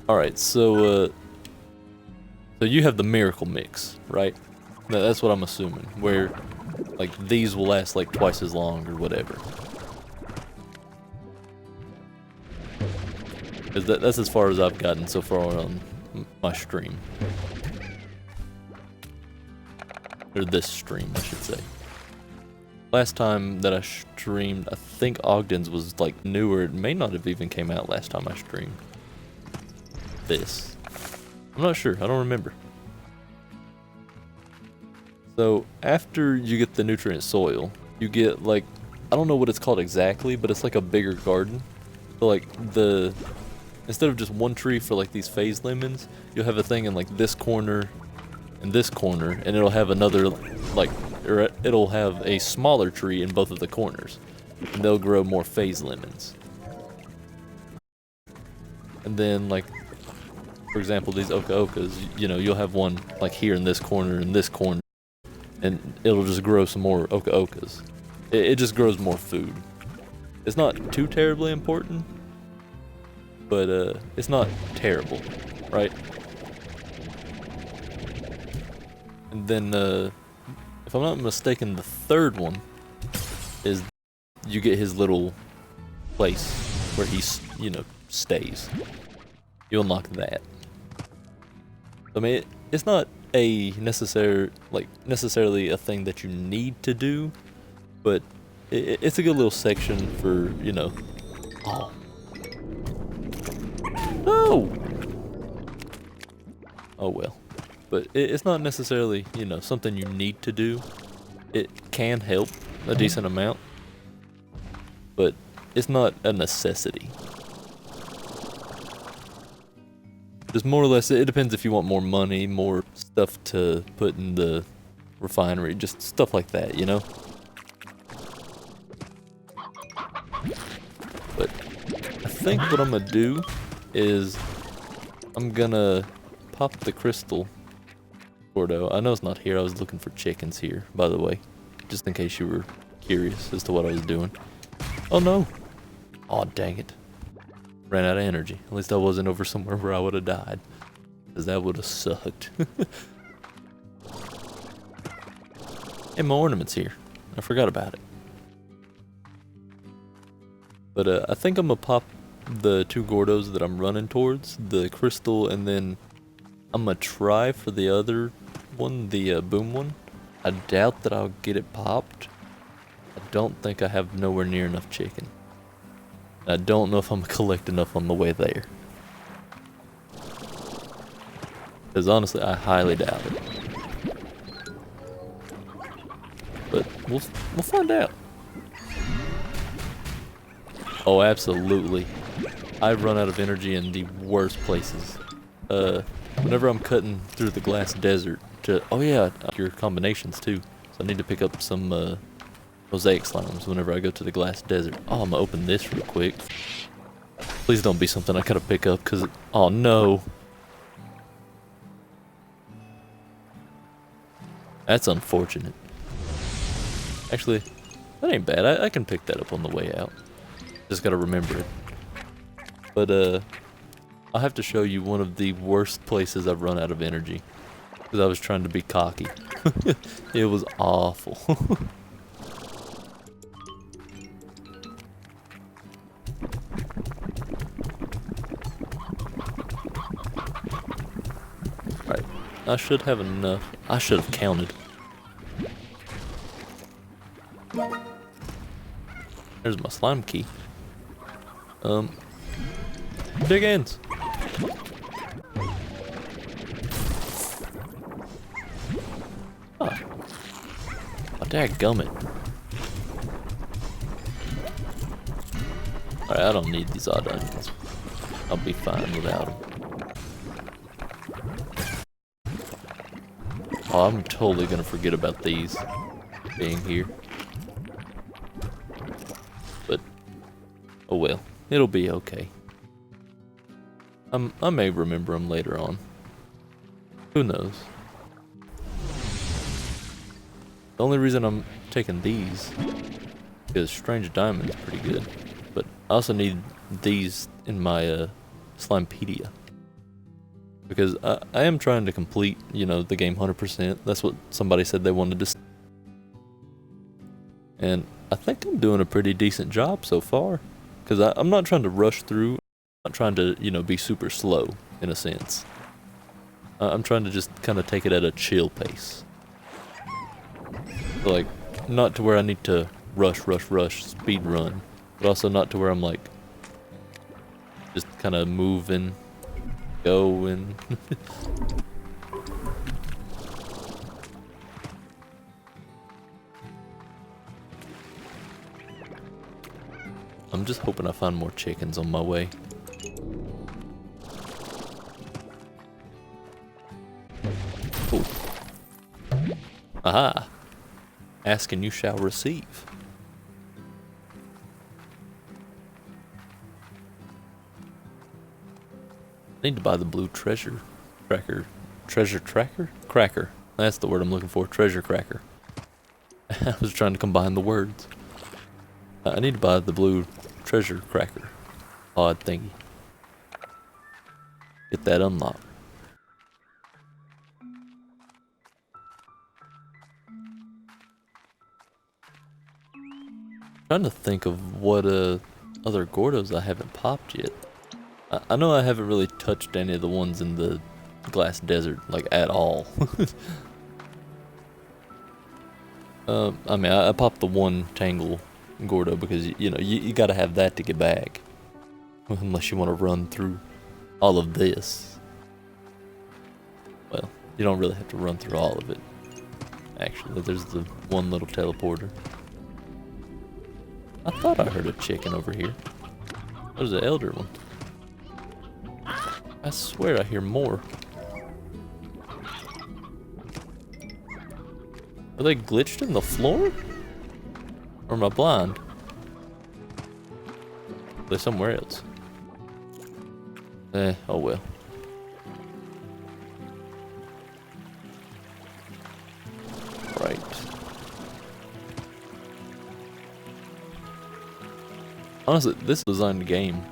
Alright, so you have the miracle mix, right? That's what I'm assuming, where like these will last like twice as long or whatever. Because that's as far as I've gotten so far on my stream. Or this stream, I should say. Last time that I streamed, I think Ogden's was like newer. It may not have even came out last time I streamed this. I'm not sure. I don't remember. So after you get the nutrient soil, you get like, I don't know what it's called exactly, but it's like a bigger garden. So like instead of just one tree for like these phase lemons, you'll have a thing in like this corner and this corner, and it'll have another like, or it'll have a smaller tree in both of the corners, and they'll grow more phase lemons. And then like, for example, these oka-okas, you know, you'll have one like here in this corner and this corner, and it'll just grow some more oka-okas. It just grows more food. It's not too terribly important, but it's not terrible, right? And then, if I'm not mistaken, the third one is you get his little place where he, you know, stays. You unlock that. I mean, it's not a necessarily a thing that you need to do, but it's a good little section for, you know. Oh. No! Oh well. But it's not necessarily, you know, something you need to do. It can help a decent amount, but it's not a necessity. Just more or less, it depends if you want more money, more stuff to put in the refinery, just stuff like that, you know? But I think what I'm gonna do is I'm gonna pop the crystal Gordo. I know it's not here. I was looking for chickens here, by the way, just in case you were curious as to what I was doing. Oh no! Aw, dang it. Ran out of energy. At least I wasn't over somewhere where I would have died, because that would have sucked. Hey, my ornament's here. I forgot about it. But I think I'm gonna pop the 2 Gordos that I'm running towards, the crystal, and then I'm gonna try for the other one, the boom one. I doubt that I'll get it popped. I don't think I have nowhere near enough chicken. I don't know if I'm gonna collect enough on the way there. Because honestly, I highly doubt it. But we'll find out. Oh, absolutely. I've run out of energy in the worst places. Whenever I'm cutting through the glass desert to... Oh yeah, your combinations too. So I need to pick up some mosaic slimes whenever I go to the glass desert. Oh, I'm gonna open this real quick. Please don't be something I gotta pick up, because... Oh no. That's unfortunate. Actually, that ain't bad. I can pick that up on the way out. Just gotta remember it. But, I'll have to show you one of the worst places I've run out of energy. Because I was trying to be cocky. It was awful. Right. I should have enough. I should have counted. There's my slime key. Big ends. Oh, dadgummit. Alright, I don't need these odd onions. I'll be fine without them. Oh, I'm totally gonna forget about these being here. But, oh well, it'll be okay. I may remember them later on. Who knows? The only reason I'm taking these is Strange Diamond's pretty good. But I also need these in my Slimepedia. Because I am trying to complete, you know, the game 100%. That's what somebody said they wanted to see. And I think I'm doing a pretty decent job so far. Because I'm not trying to rush through. I'm not trying to, you know, be super slow, in a sense. I'm trying to just kind of take it at a chill pace. Like, not to where I need to rush, speed run. But also not to where I'm like, just kind of moving, going. I'm just hoping I find more chickens on my way. Ooh. Aha! Ask and you shall receive. I need to buy the blue treasure tracker. Treasure tracker? Cracker. That's the word I'm looking for. Treasure cracker. I was trying to combine the words. I need to buy the blue treasure cracker. Odd thingy. Get that unlocked. Trying to think of what other Gordos I haven't popped yet. I know I haven't really touched any of the ones in the glass desert, like, at all. I mean, I popped the one Tangle Gordo because, you know, you gotta have that to get back. Unless you want to run through all of this. Well, you don't really have to run through all of it. Actually, there's the one little teleporter. I thought I heard a chicken over here. There's an elder one. I swear I hear more. Are they glitched in the floor? Or am I blind? They're somewhere else. Oh well. Right. Honestly, this designed game,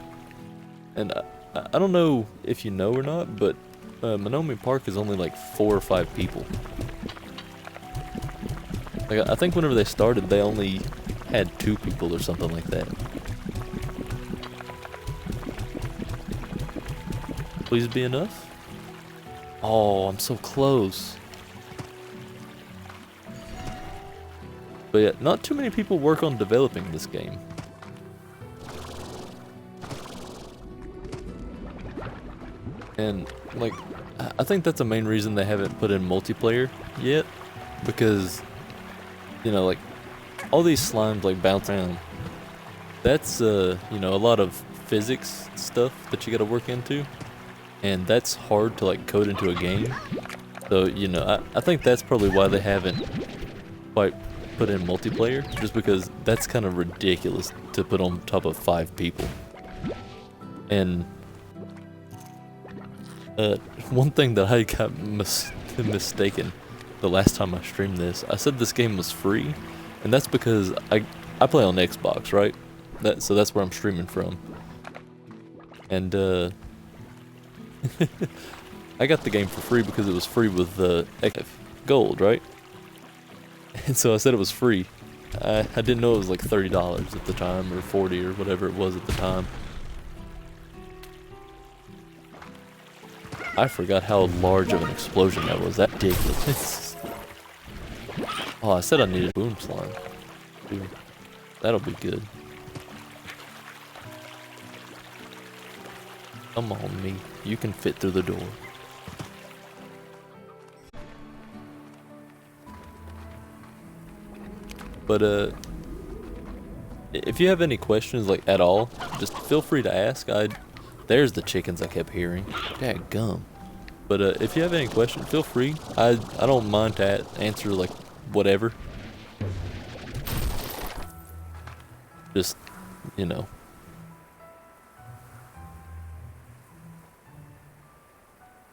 and I don't know if you know or not, but Monomi Park is only like 4 or 5 people. Like, I think whenever they started, they only had 2 people or something like that. Please be enough? Oh, I'm so close. But yeah, not too many people work on developing this game. And like, I think that's the main reason they haven't put in multiplayer yet, because, you know, like, all these slimes like bounce around. That's you know, a lot of physics stuff that you gotta work into, and that's hard to like code into a game. So, you know, I think that's probably why they haven't quite put in multiplayer, just because that's kind of ridiculous to put on top of 5 people. And one thing that I got mistaken the last time I streamed this, I said this game was free, and that's because I play on Xbox, right? So that's where I'm streaming from. And I got the game for free because it was free with gold, right? And so I said it was free. I didn't know it was like $30 at the time, or 40 or whatever it was at the time. I forgot how large of an explosion that was. That ridiculous. Oh, I said I needed boom slime. Dude, that'll be good. Come on, me. You can fit through the door. But if you have any questions like at all, just feel free to ask. There's the chickens I kept hearing. Dadgum. But if you have any questions, feel free. I don't mind to answer like whatever. Just, you know.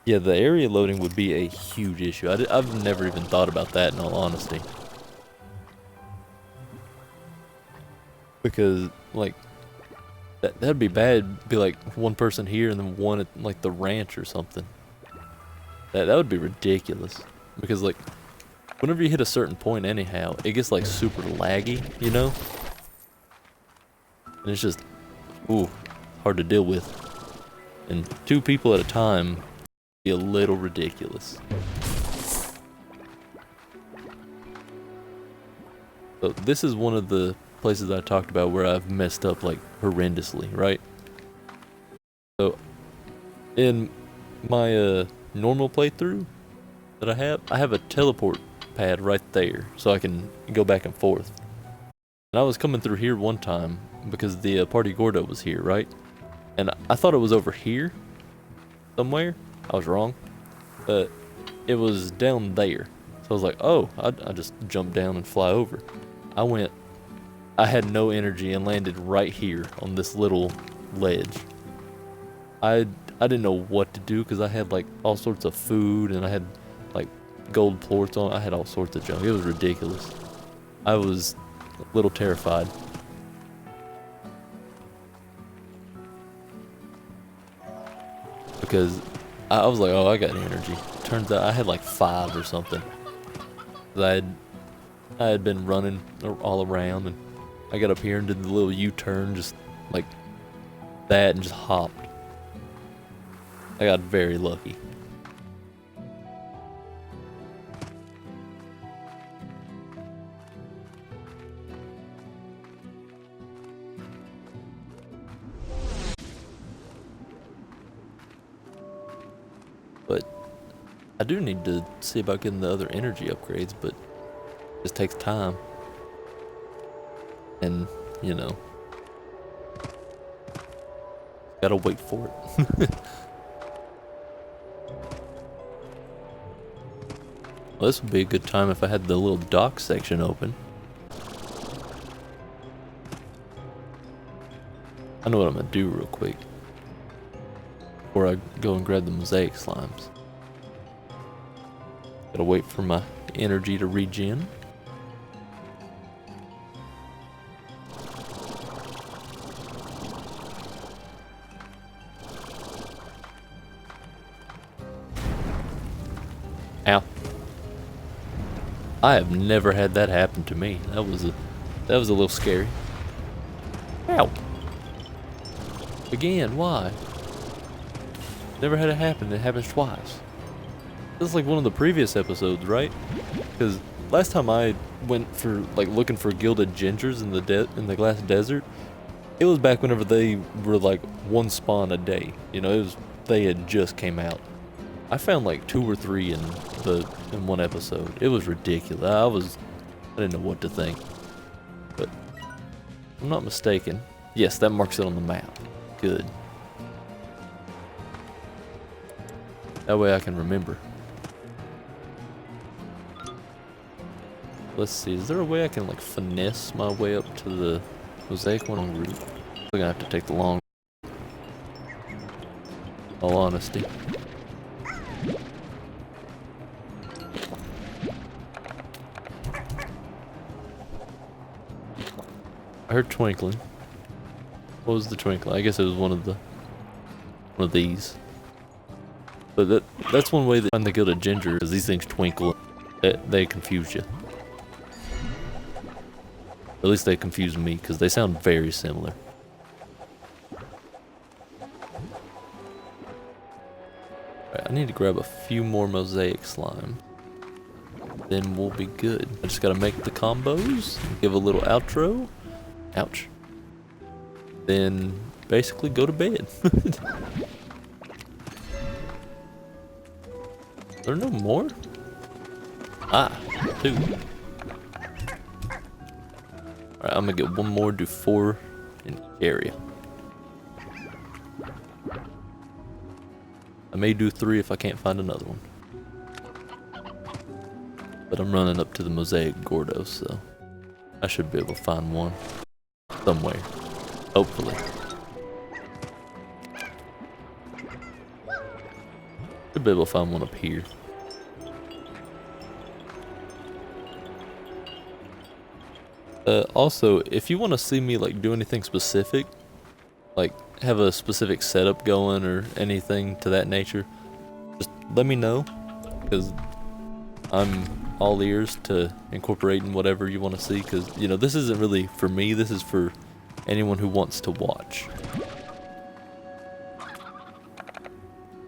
Yeah, the area loading would be a huge issue. I've never even thought about that, in all honesty. Because, like, that'd be bad. Be like one person here and then one at like the ranch or something. That would be ridiculous. Because like, whenever you hit a certain point anyhow, it gets like super laggy, you know? And it's just, ooh, hard to deal with. And 2 people at a time be a little ridiculous. So this is one of the places I talked about where I've messed up like horrendously, right? So in my normal playthrough that I have a teleport pad right there, so I can go back and forth. And I was coming through here one time because the party Gordo was here, right? And I thought it was over here somewhere. I was wrong, but it was down there. So I was like, oh, I just jumped down and fly over. I had no energy and landed right here on this little ledge. I didn't know what to do because I had like all sorts of food and I had like gold plorts on. I had all sorts of junk. It was ridiculous. I was a little terrified. Because I was like, oh, I got energy. Turns out I had like 5 or something. I had been running all around, and I got up here and did the little U-turn, just like that, and just hopped. I got very lucky. But I do need to see about getting the other energy upgrades, but it just takes time. And, you know, gotta wait for it. Well, this would be a good time if I had the little dock section open. I know what I'm gonna do real quick before I go and grab the mosaic slimes. Gotta wait for my energy to regen. Ow. I have never had that happen to me. That was a little scary. Ow. Again, why? Never had it happen. It happens twice. This is like one of the previous episodes, right? Because last time I went for like looking for gilded gingers in the glass desert, it was back whenever they were like 1 spawn a day. You know, it was they had just came out. I found like 2 or 3 in one episode. It was ridiculous. I didn't know what to think. But if I'm not mistaken. Yes, that marks it on the map. Good. That way I can remember. Let's see, is there a way I can like finesse my way up to the mosaic one on route? I'm gonna have to take the long. All honesty. I heard twinkling. What was the twinkling? I guess it was one of these. But that's one way that I find the guild of ginger, because these things twinkle. They confuse you. At least they confuse me, because they sound very similar. Alright, I need to grab a few more mosaic slime. Then we'll be good. I just gotta make the combos, give a little outro. Ouch. Then basically go to bed. There are no more? Ah, 2. Alright, I'm gonna get 1 more, do 4 in each area. I may do 3 if I can't find another one. But I'm running up to the mosaic Gordo, so I should be able to find one somewhere. Hopefully. Should be able to find one up here. Also, if you want to see me like do anything specific, like have a specific setup going or anything to that nature, just let me know, because I'm all ears to incorporating whatever you want to see, because you know this isn't really for me, this is for anyone who wants to watch.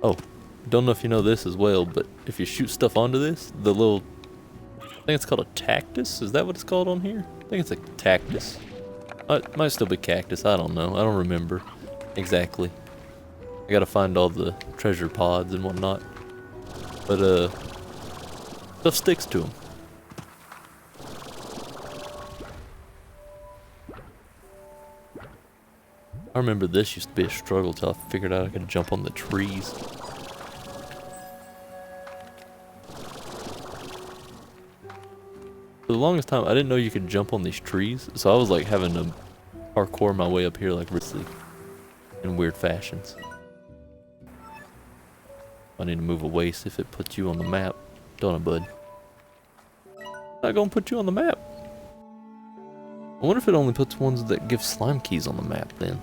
Oh, don't know if you know this as well, but if you shoot stuff onto this, the little, I think it's called a cactus, is that what it's called on here? I think it's a cactus. It might still be cactus, I don't know, I don't remember exactly. I gotta find all the treasure pods and whatnot. But stuff sticks to them. I remember this used to be a struggle till I figured out I could jump on the trees. For the longest time, I didn't know you could jump on these trees, so I was like having to parkour my way up here like really in weird fashions. I need to move away, see if it puts you on the map. Don't I, bud? Not gonna put you on the map. I wonder if it only puts ones that give slime keys on the map then.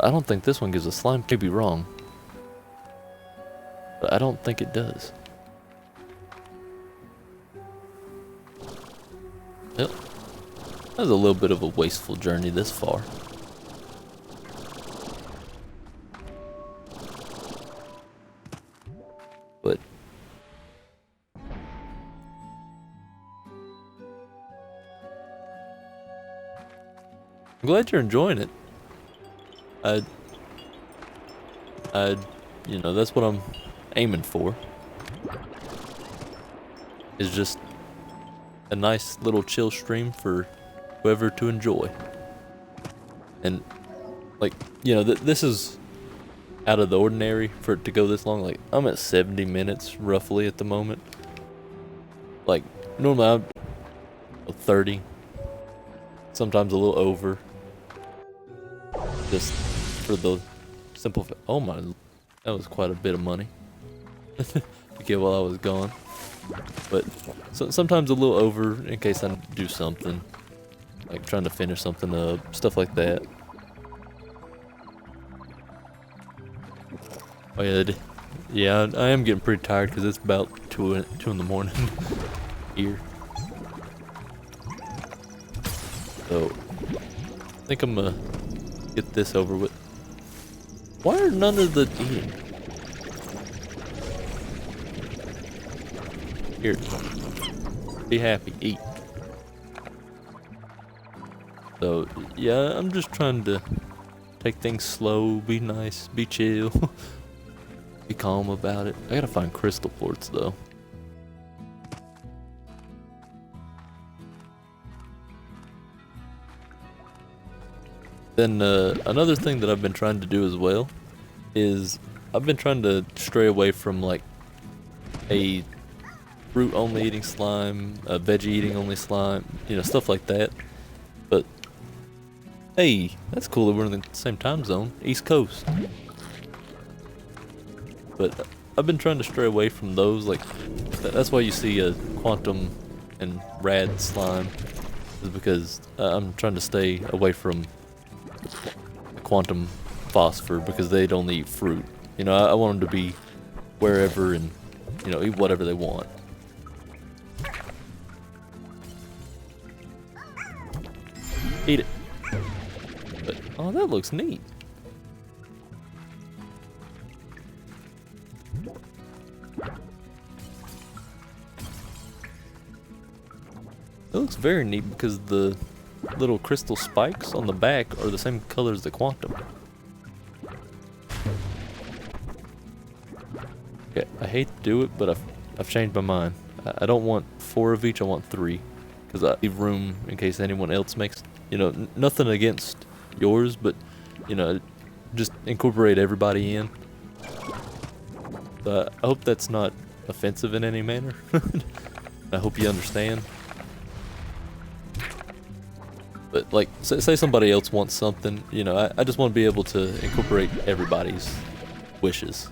I don't think this one gives a slime key. I could be wrong, but I don't think it does. Yep. That was a little bit of a wasteful journey this far. But I'm glad you're enjoying it. You know, that's what I'm aiming for. Is just a nice little chill stream for whoever to enjoy. And like, you know, this is out of the ordinary for it to go this long. Like, I'm at 70 minutes roughly at the moment. Like, normally I'm 30, sometimes a little over. Just for the simple, oh my, that was quite a bit of money to get while I was gone. But sometimes a little over in case I do something, like trying to finish something up, stuff like that. Oh yeah, I am getting pretty tired because it's about 2 in the morning here. So I think I'm gonna get this over with. Why are none of the eating? Here, be happy, eat. So yeah, I'm just trying to take things slow, be nice, be chill, be calm about it. I gotta find crystal quartz though. Then another thing that I've been trying to do as well is I've been trying to stray away from like a fruit only eating slime, a veggie eating only slime, you know, stuff like that. But hey, that's cool that we're in the same time zone, East Coast. But I've been trying to stray away from those, like that's why you see a quantum and rad slime, is because I'm trying to stay away from quantum phosphor because they'd only eat fruit. You know, I want them to be wherever and, you know, eat whatever they want. Eat it. But, oh, that looks neat. It looks very neat because the little crystal spikes on the back are the same color as the quantum. Okay, I hate to do it, but I've changed my mind. I don't want 4 of each, I want 3. Because I leave room in case anyone else makes, you know, nothing against yours, but, you know, just incorporate everybody in. I hope that's not offensive in any manner. I hope you understand. But like, say somebody else wants something, you know, I just want to be able to incorporate everybody's wishes.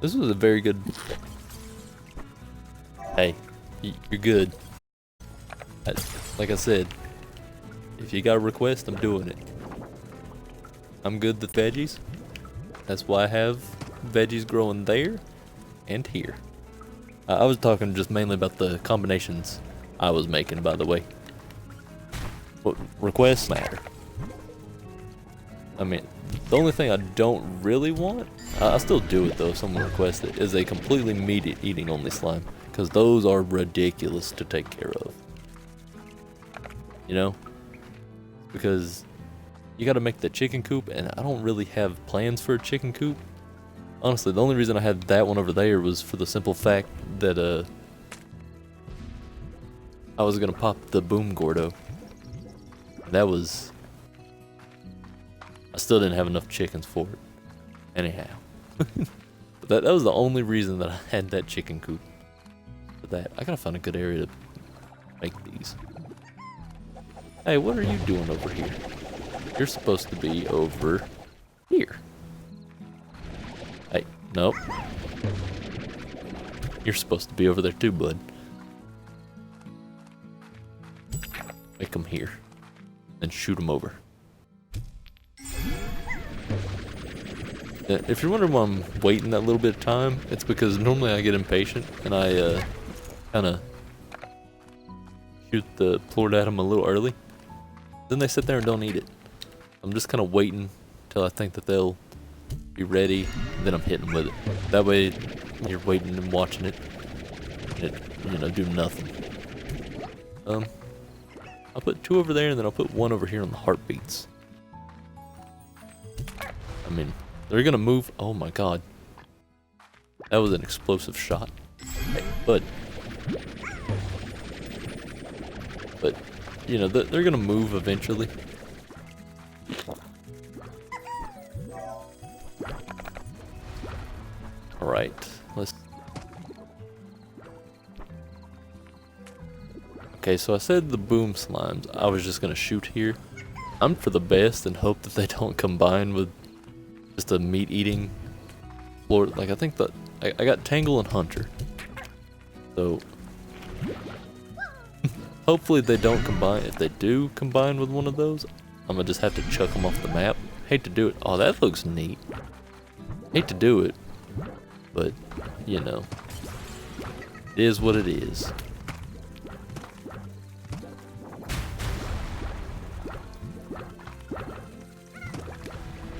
This was a very good... Hey, you're good. Like I said, if you got a request, I'm doing it. I'm good with veggies. That's why I have veggies growing there and here. I was talking just mainly about the combinations I was making, by the way. What requests matter. I mean, the only thing I don't really want, I still do it though if someone requests it, is a completely meat eating only slime. Because those are ridiculous to take care of. You know? Because you gotta make the chicken coop, and I don't really have plans for a chicken coop. Honestly, the only reason I had that one over there was for the simple fact that, I was gonna pop the boom gordo. That was... I still didn't have enough chickens for it. Anyhow. That was the only reason that I had that chicken coop. For that, I gotta find a good area to make these. Hey, what are you doing over here? You're supposed to be over here. Hey, nope. You're supposed to be over there too, bud. Make them here. Then shoot them over. If you're wondering why I'm waiting that little bit of time, it's because normally I get impatient and I kind of shoot the plordatum a little early. Then they sit there and don't eat it. I'm just kind of waiting till I think that they'll be ready, and then I'm hitting with it. That way you're waiting and watching it, and it, you know, do nothing. I'll put 2 over there, and then I'll put 1 over here on the heartbeats. I mean, they're gonna move. Oh my god. That was an explosive shot. Hey, bud. But, you know, they're gonna move eventually. Alright, let's... Okay, so I said the boom slimes, I was just gonna shoot here. I'm for the best and hope that they don't combine with just a meat-eating floor. Like, I think that I got Tangle and Hunter. So, hopefully they don't combine. If they do combine with one of those, I'm gonna just have to chuck them off the map. Hate to do it. Oh, that looks neat. Hate to do it, but, you know, it is what it is.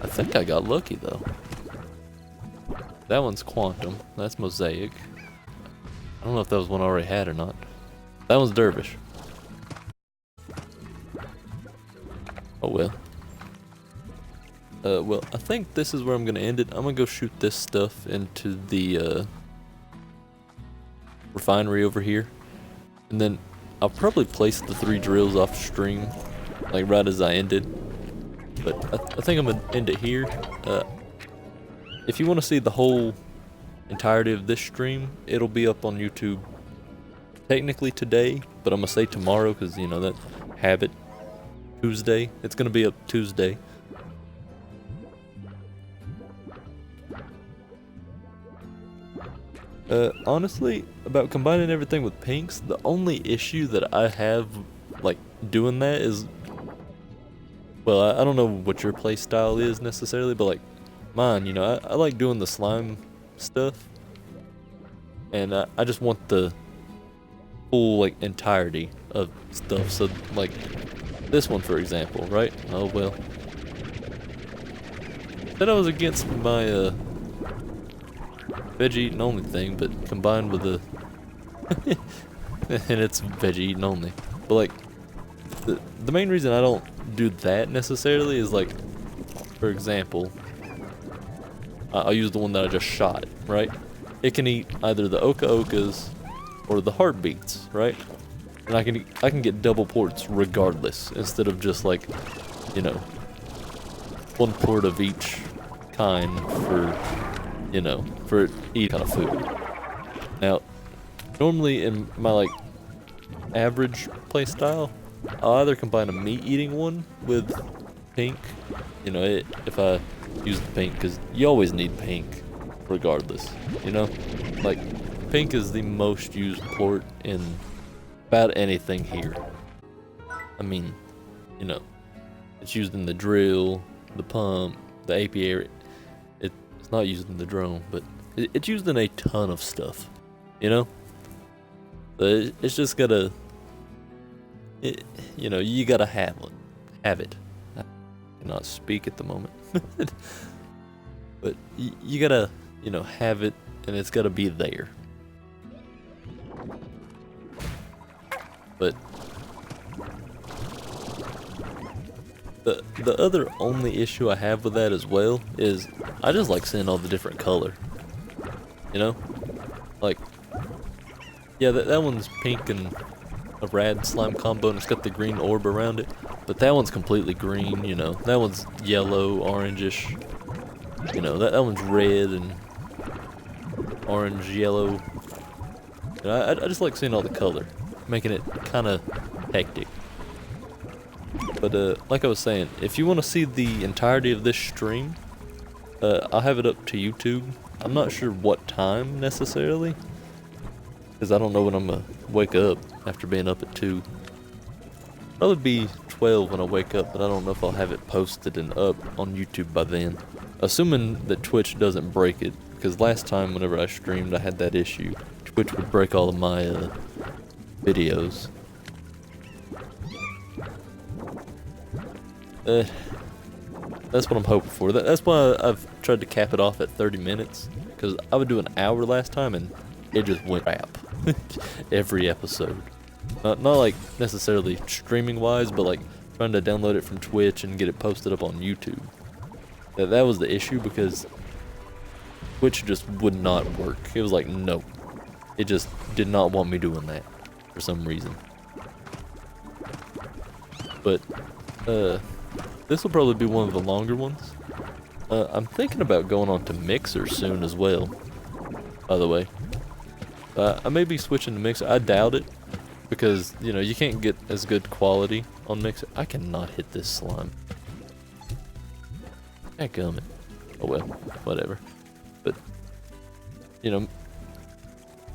I think I got lucky though. That one's Quantum. That's Mosaic. I don't know if that was one I already had or not. That one's Dervish. well. Well, I think this is where I'm gonna end it. I'm gonna go shoot this stuff into the refinery over here, and then I'll probably place the 3 drills off stream, like right as I ended. But I think I'm gonna end it here. If you want to see the whole entirety of this stream, it'll be up on YouTube technically today, but I'm gonna say tomorrow because you know that habit. Tuesday. It's gonna be up Tuesday. Honestly, about combining everything with pinks, the only issue that I have, like, doing that is, well, I don't know what your play style is necessarily, but, like, mine, you know, I like doing the slime stuff, and I just want the full, like, entirety of stuff, so, like, this one, for example, right? Oh, well. Said I was against my, veggie eating only thing, but combined with the and it's veggie eating only. But like the main reason I don't do that necessarily is like, for example, I'll use the one that I just shot, right? It can eat either the oka-okas or the heartbeats, right? And I can get double ports regardless, instead of just like, you know, 1 port of each kind for, you know, for each kind of food. Now, normally in my like average play style, I'll either combine a meat eating one with pink, you know, if I use the pink, because you always need pink regardless, you know? Like, pink is the most used port in about anything here. I mean, you know, it's used in the drill, the pump, the apiary. It's not used in the drone, but it's used in a ton of stuff, you know? But it's just gotta, you know, you gotta have it. I cannot speak at the moment. But you gotta, you know, have it, and it's gotta be there. But the other only issue I have with that as well is I just like seeing all the different color. You know? Like, yeah, that one's pink and a rad slime combo, and it's got the green orb around it. But that one's completely green, you know? That one's yellow, orangish. You know, that one's red and orange, yellow. You know, I just like seeing all the color, making it kind of hectic. But like I was saying, if you want to see the entirety of this stream, I'll have it up to YouTube. I'm not sure what time necessarily, because I don't know when I'm gonna wake up after being up at 2. Probably be 12 when I wake up, but I don't know if I'll have it posted and up on YouTube by then. Assuming that Twitch doesn't break it, because last time whenever I streamed I had that issue. Twitch would break all of my videos. That's what I'm hoping for. That's why I've tried to cap it off at 30 minutes, because I would do an hour last time and it just went crap. Every episode. Not like necessarily streaming wise, but like trying to download it from Twitch and get it posted up on YouTube. That was the issue, because Twitch just would not work. It was like, no. It just did not want me doing that for some reason. But this will probably be one of the longer ones. I'm thinking about going on to Mixer soon as well, by the way. I may be switching to Mixer. I doubt it, because, you know, you can't get as good quality on Mixer. I cannot hit this slime. Dadgummit. Oh well, whatever. But, you know,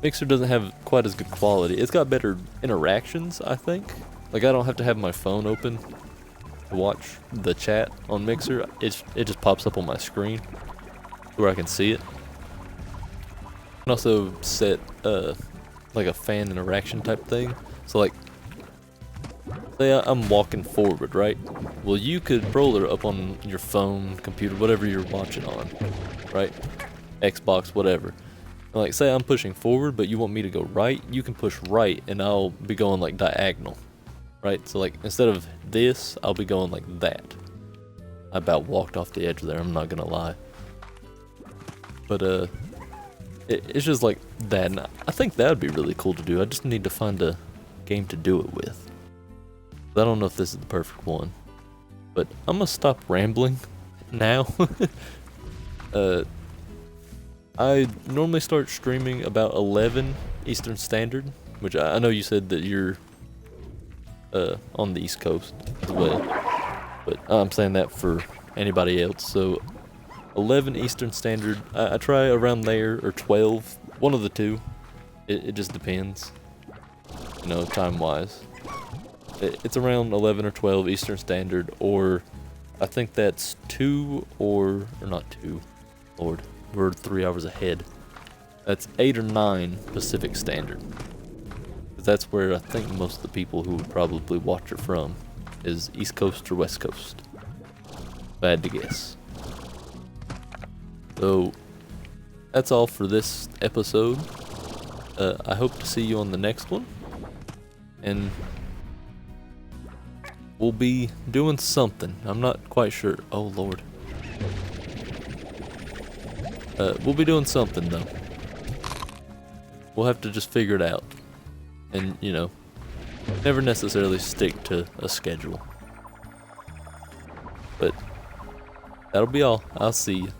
Mixer doesn't have quite as good quality. It's got better interactions, I think. Like, I don't have to have my phone open to watch the chat on Mixer. It just pops up on my screen where I can see it. I can also set like a fan interaction type thing. So like, say I'm walking forward, right? Well, you could roller up on your phone, computer, whatever you're watching on, right? Xbox, whatever. And like, say I'm pushing forward, but you want me to go right, you can push right, and I'll be going like diagonal, right? So like instead of this, I'll be going like that. I about walked off the edge there, I'm not gonna lie. But it's just like that, and I think that would be really cool to do. I just need to find a game to do it with. I don't know if this is the perfect one, but I'm gonna stop rambling now. I normally start streaming about 11 Eastern Standard, which I know you said that you're on the East Coast as well, but I'm saying that for anybody else. So 11 Eastern Standard, I try around there, or 12, one of the two. It just depends, you know, time-wise. It's around 11 or 12 Eastern Standard, or I think that's 2 or not 2, Lord, we're 3 hours ahead. That's 8 or 9 Pacific Standard. That's where I think most of the people who would probably watch it from is East Coast or West Coast. If I had to guess. So that's all for this episode. I hope to see you on the next one, and we'll be doing something. I'm not quite sure. Oh Lord. We'll be doing something though. We'll have to just figure it out, and you know, never necessarily stick to a schedule. But that'll be all. I'll see you.